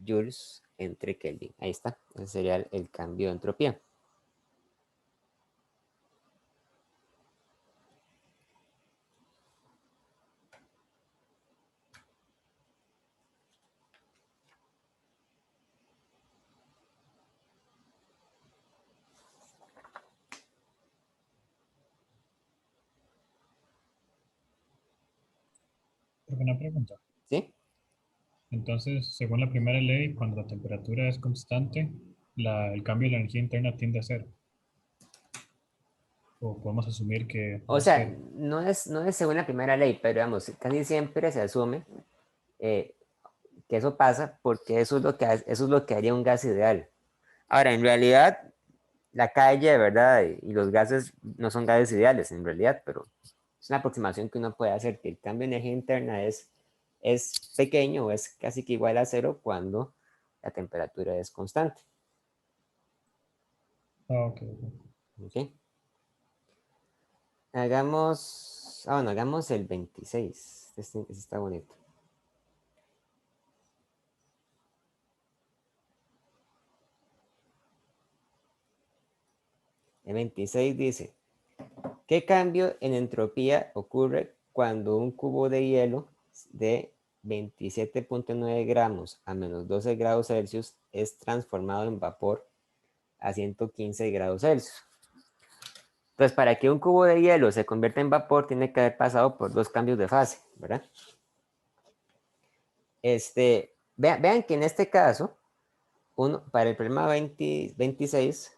Speaker 1: joules entre Kelvin. Ahí está. Ese sería el cambio de entropía.
Speaker 3: Una pregunta.
Speaker 1: ¿Sí?
Speaker 3: Entonces, según la primera ley, cuando la temperatura es constante, el cambio de la energía interna tiende a cero. O podemos asumir que
Speaker 1: O
Speaker 3: es
Speaker 1: sea,
Speaker 3: cero.
Speaker 1: no es según la primera ley, pero digamos, casi siempre se asume que eso pasa porque eso es lo que haría un gas ideal. Ahora, en realidad, la calle, ¿verdad? Y los gases no son gases ideales en realidad, pero es una aproximación que uno puede hacer, que el cambio de energía interna es pequeño o es casi que igual a cero cuando la temperatura es constante.
Speaker 3: Ah, ok.
Speaker 1: ¿Ok? Hagamos el 26. Este está bonito. El 26 dice, ¿qué cambio en entropía ocurre cuando un cubo de hielo de 27.9 gramos a menos 12 grados Celsius es transformado en vapor a 115 grados Celsius? Entonces, para que un cubo de hielo se convierta en vapor, tiene que haber pasado por dos cambios de fase, ¿verdad? Vean que en este caso, para el problema 26,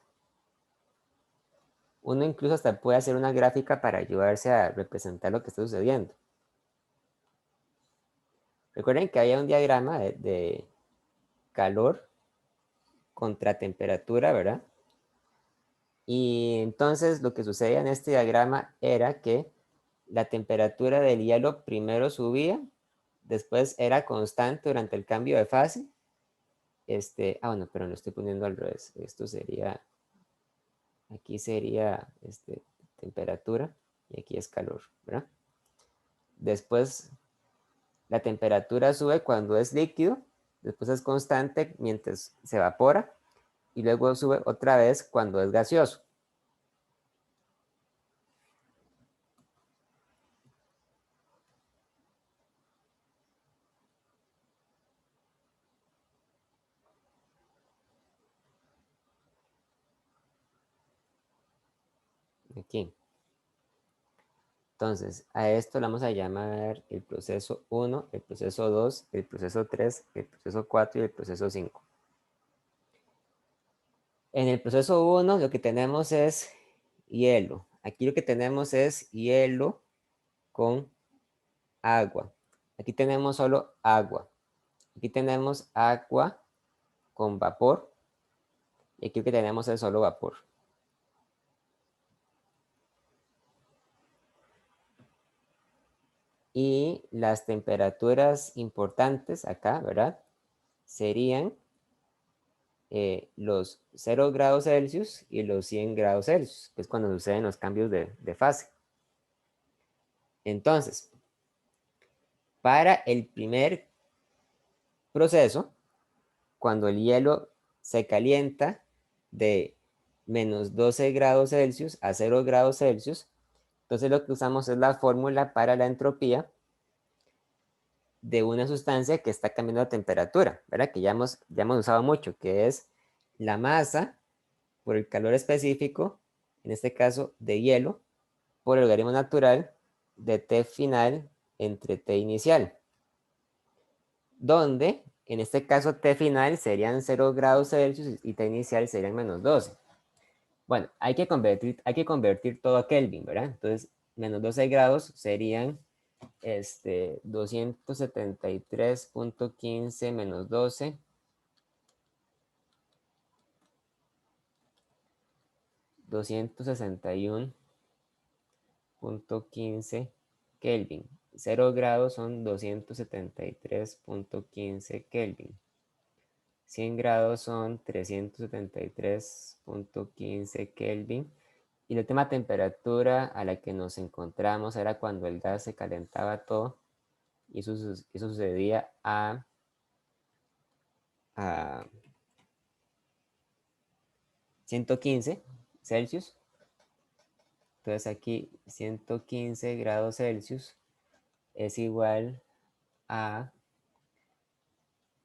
Speaker 1: uno incluso hasta puede hacer una gráfica para ayudarse a representar lo que está sucediendo. Recuerden que había un diagrama de calor contra temperatura, ¿verdad? Y entonces lo que sucedía en este diagrama era que la temperatura del hielo primero subía, después era constante durante el cambio de fase. Bueno, pero lo estoy poniendo al revés. Esto sería, aquí sería temperatura y aquí es calor, ¿verdad? Después la temperatura sube cuando es líquido, después es constante mientras se evapora y luego sube otra vez cuando es gaseoso. Aquí. Entonces, a esto le vamos a llamar el proceso 1, el proceso 2, el proceso 3, el proceso 4 y el proceso 5. En el proceso 1 lo que tenemos es hielo. Aquí lo que tenemos es hielo con agua. Aquí tenemos solo agua. Aquí tenemos agua con vapor. Y aquí lo que tenemos es solo vapor. Y las temperaturas importantes acá, ¿verdad? Serían los 0 grados Celsius y los 100 grados Celsius, que es cuando suceden los cambios de fase. Entonces, para el primer proceso, cuando el hielo se calienta de menos 12 grados Celsius a 0 grados Celsius, entonces lo que usamos es la fórmula para la entropía de una sustancia que está cambiando la temperatura, ¿verdad? Que ya hemos usado mucho, que es la masa por el calor específico, en este caso de hielo, por el logaritmo natural de T final entre T inicial, donde en este caso T final serían 0 grados Celsius y T inicial serían menos 12. Bueno, hay que convertir todo a Kelvin, ¿verdad? Entonces, menos 12 grados serían 273.15 menos 12. 261.15 Kelvin. 0 grados son 273.15 Kelvin. 100 grados son 373.15 Kelvin. Y la última temperatura a la que nos encontramos era cuando el gas se calentaba todo. Y eso sucedía a 115 Celsius. Entonces aquí 115 grados Celsius es igual a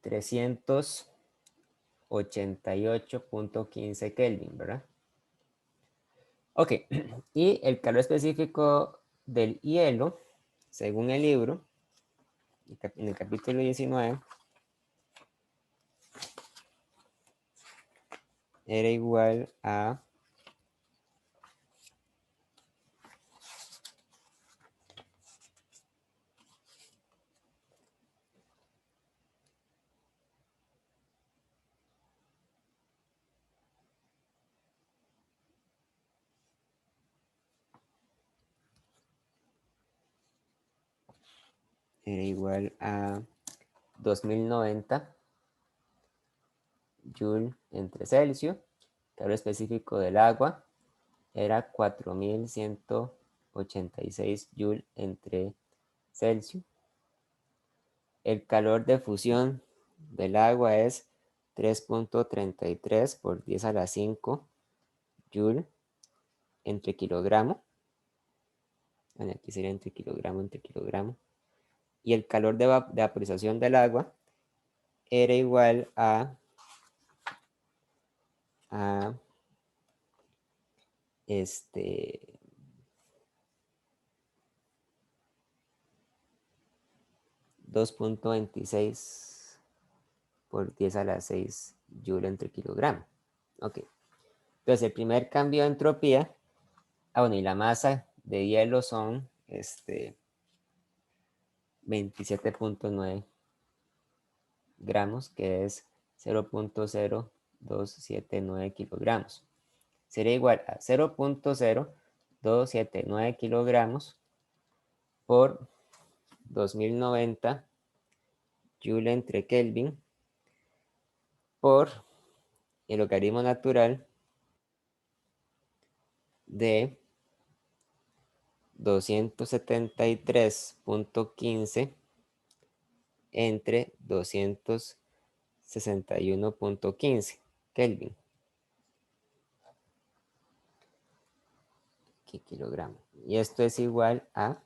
Speaker 1: 388.15 Kelvin, ¿verdad? Ok, y el calor específico del hielo, según el libro, en el capítulo 19, era igual a 2090 Joule entre Celsius. Calor específico del agua era 4186 Joule entre Celsius. El calor de fusión del agua es 3.33 por 10 a la 5 Joule entre kilogramo. Bueno, aquí sería entre kilogramo entre kilogramo. Y el calor de vaporización del agua era igual a 2.26 por 10 a la 6 Joule entre kilogramo. Ok. Entonces el primer cambio de entropía, bueno, y la masa de hielo son 27.9 gramos, que es 0.0279 kilogramos. Sería igual a 0.0279 kilogramos por 2090 Joule entre Kelvin por el logaritmo natural de 273.15 entre 261.15 Kelvin. ¿Qué kilogramo? Y esto es igual a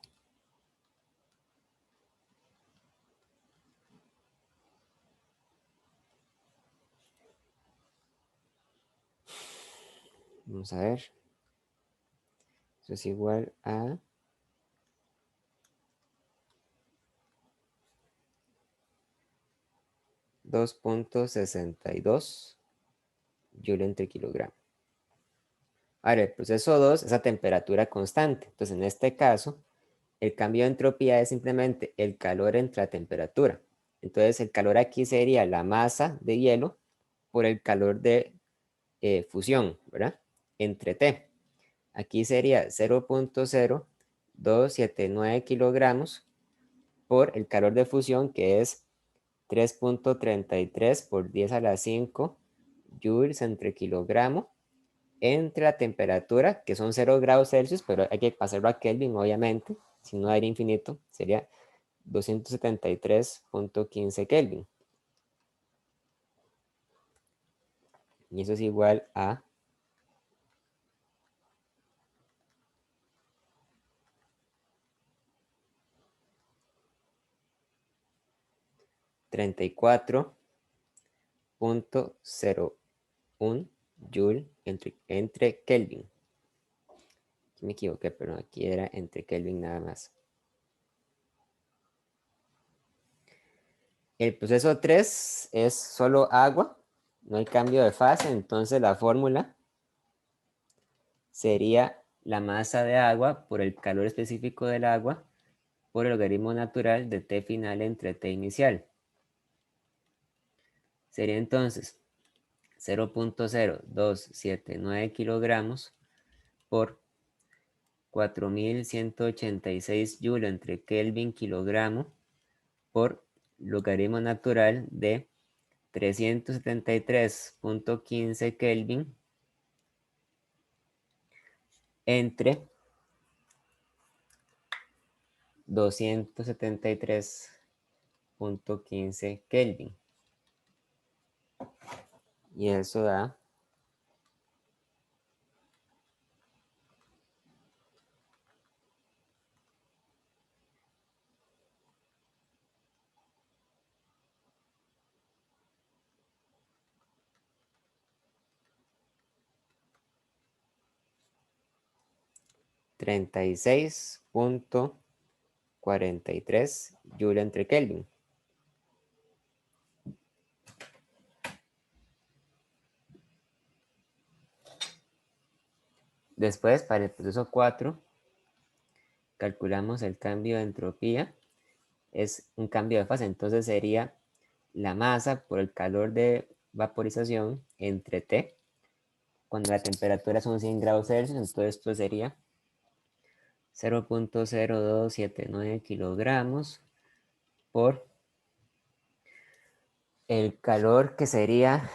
Speaker 1: 2.62 Joule entre kilogramo. Ahora, el proceso 2 es a temperatura constante. Entonces, en este caso, el cambio de entropía es simplemente el calor entre la temperatura. Entonces, el calor aquí sería la masa de hielo por el calor de fusión, ¿verdad? Entre T. Aquí sería 0.0279 kilogramos por el calor de fusión, que es 3.33 por 10 a la 5 joules entre kilogramo, entre la temperatura, que son 0 grados Celsius, pero hay que pasarlo a Kelvin, obviamente, si no aire infinito, sería 273.15 Kelvin. Y eso es igual a 34.01 Joule entre Kelvin. Aquí me equivoqué, pero aquí era entre Kelvin nada más. El proceso 3 es solo agua, no hay cambio de fase, entonces la fórmula sería la masa de agua por el calor específico del agua por el logaritmo natural de T final entre T inicial. Sería entonces 0.0279 kilogramos por 4186 Joule entre Kelvin kilogramo por logaritmo natural de 373.15 Kelvin entre 273.15 Kelvin. Y eso da 36.43 Joule entre Kelvin. Después, para el proceso 4, calculamos el cambio de entropía. Es un cambio de fase, entonces sería la masa por el calor de vaporización entre T. Cuando la temperatura son 100 grados Celsius, entonces esto sería 0.0279 kilogramos por el calor que sería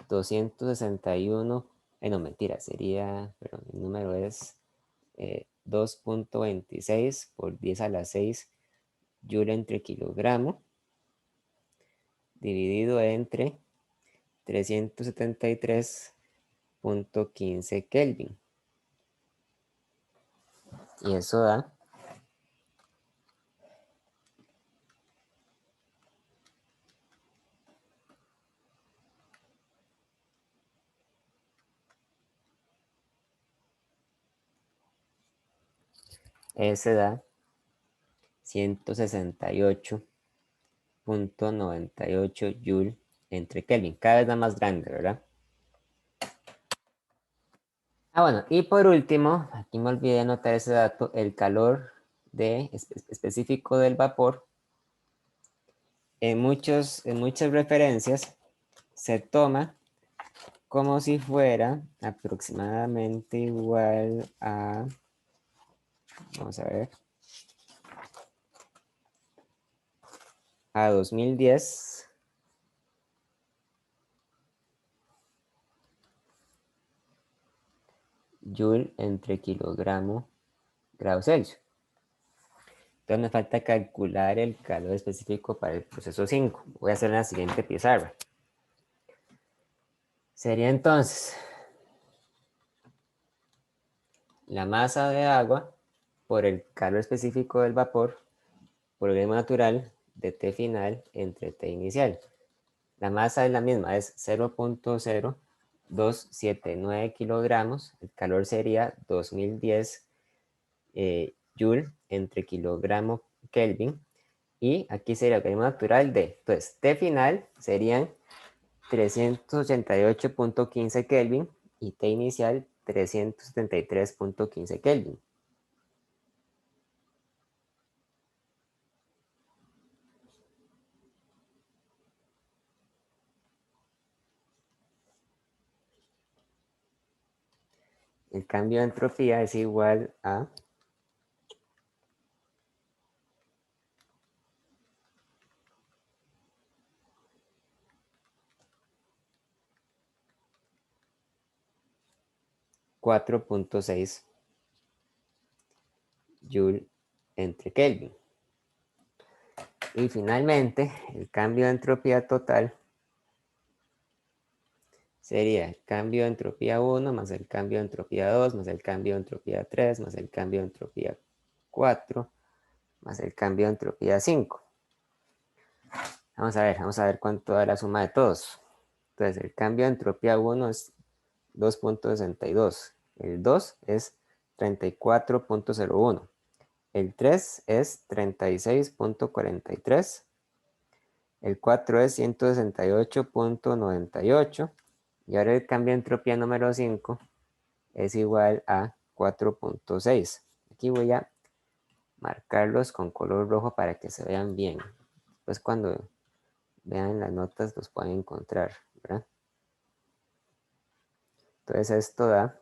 Speaker 1: 261, no mentira, sería, pero el número es 2.26 por 10 a la 6 Joule entre kilogramo dividido entre 373.15 Kelvin. Y eso da 168.98 Joule entre Kelvin. Cada vez da más grande, ¿verdad? Bueno, y por último, aquí me olvidé anotar ese dato, el calor específico del vapor. En muchas referencias se toma como si fuera aproximadamente igual a, vamos a ver, a 2010 Joule entre kilogramo grado Celsius. Entonces me falta calcular el calor específico para el proceso 5. Voy a hacer en la siguiente pizarra. Sería entonces la masa de agua por el calor específico del vapor por el ritmo natural de T final entre T inicial. La masa es la misma, es 0.0279 kilogramos. El calor sería 2010 Joule entre kilogramo Kelvin. Y aquí sería el ritmo natural de, entonces, T final serían 388.15 Kelvin y T inicial 373.15 Kelvin. El cambio de entropía es igual a 4.6 Joule entre Kelvin. Y finalmente, el cambio de entropía total sería el cambio de entropía 1 más el cambio de entropía 2 más el cambio de entropía 3 más el cambio de entropía 4 más el cambio de entropía 5. Vamos a ver cuánto da la suma de todos. Entonces, el cambio de entropía 1 es 2.62. El 2 es 34.01. El 3 es 36.43. El 4 es 168.98. Y ahora el cambio de entropía número 5 es igual a 4.6. Aquí voy a marcarlos con color rojo para que se vean bien. Pues cuando vean las notas los pueden encontrar, ¿verdad? Entonces esto da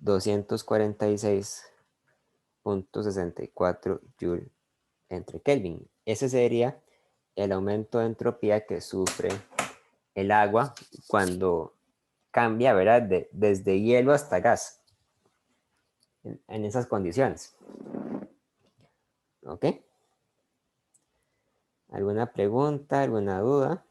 Speaker 1: 246.64 Joule entre Kelvin. Ese sería el aumento de entropía que sufre el agua cuando cambia, ¿verdad? Desde hielo hasta gas. En esas condiciones. ¿Ok? ¿Alguna pregunta? ¿Alguna duda?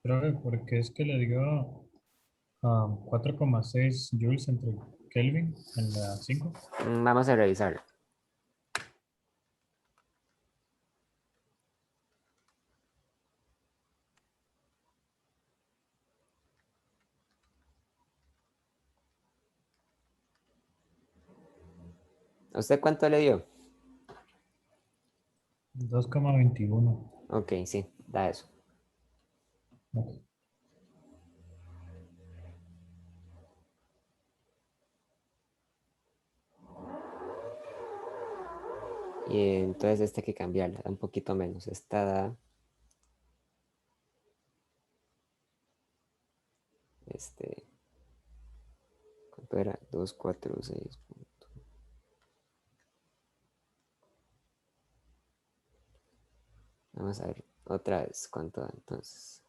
Speaker 3: Creo que porque es que le dio 4,6 joules entre Kelvin en la 5.
Speaker 1: Vamos a revisarlo. ¿A usted cuánto le dio?
Speaker 3: 2,21.
Speaker 1: Ok, sí, da eso.
Speaker 3: Ok.
Speaker 1: Y entonces este hay que cambiarla, da un poquito menos. Esta da... ¿Cuánto era? 246. Vamos a ver otra vez cuánto da entonces.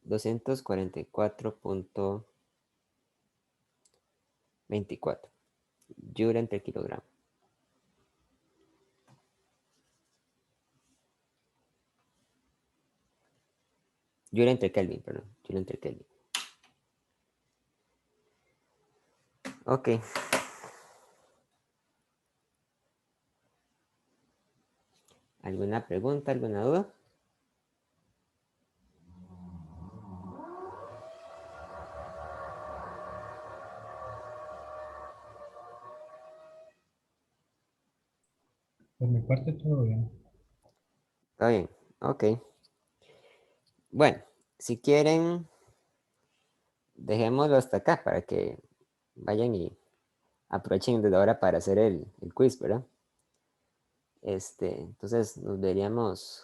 Speaker 1: $244.24 Joule entre kilogramo. Joule entre Kelvin, perdón. Joule entre Kelvin. Ok. ¿Alguna pregunta? ¿Alguna duda?
Speaker 3: Por mi parte todo bien.
Speaker 1: Está bien. Ok. Bueno, si quieren, dejémoslo hasta acá para que vayan y aprovechen desde ahora para hacer el quiz, ¿verdad? Entonces nos veríamos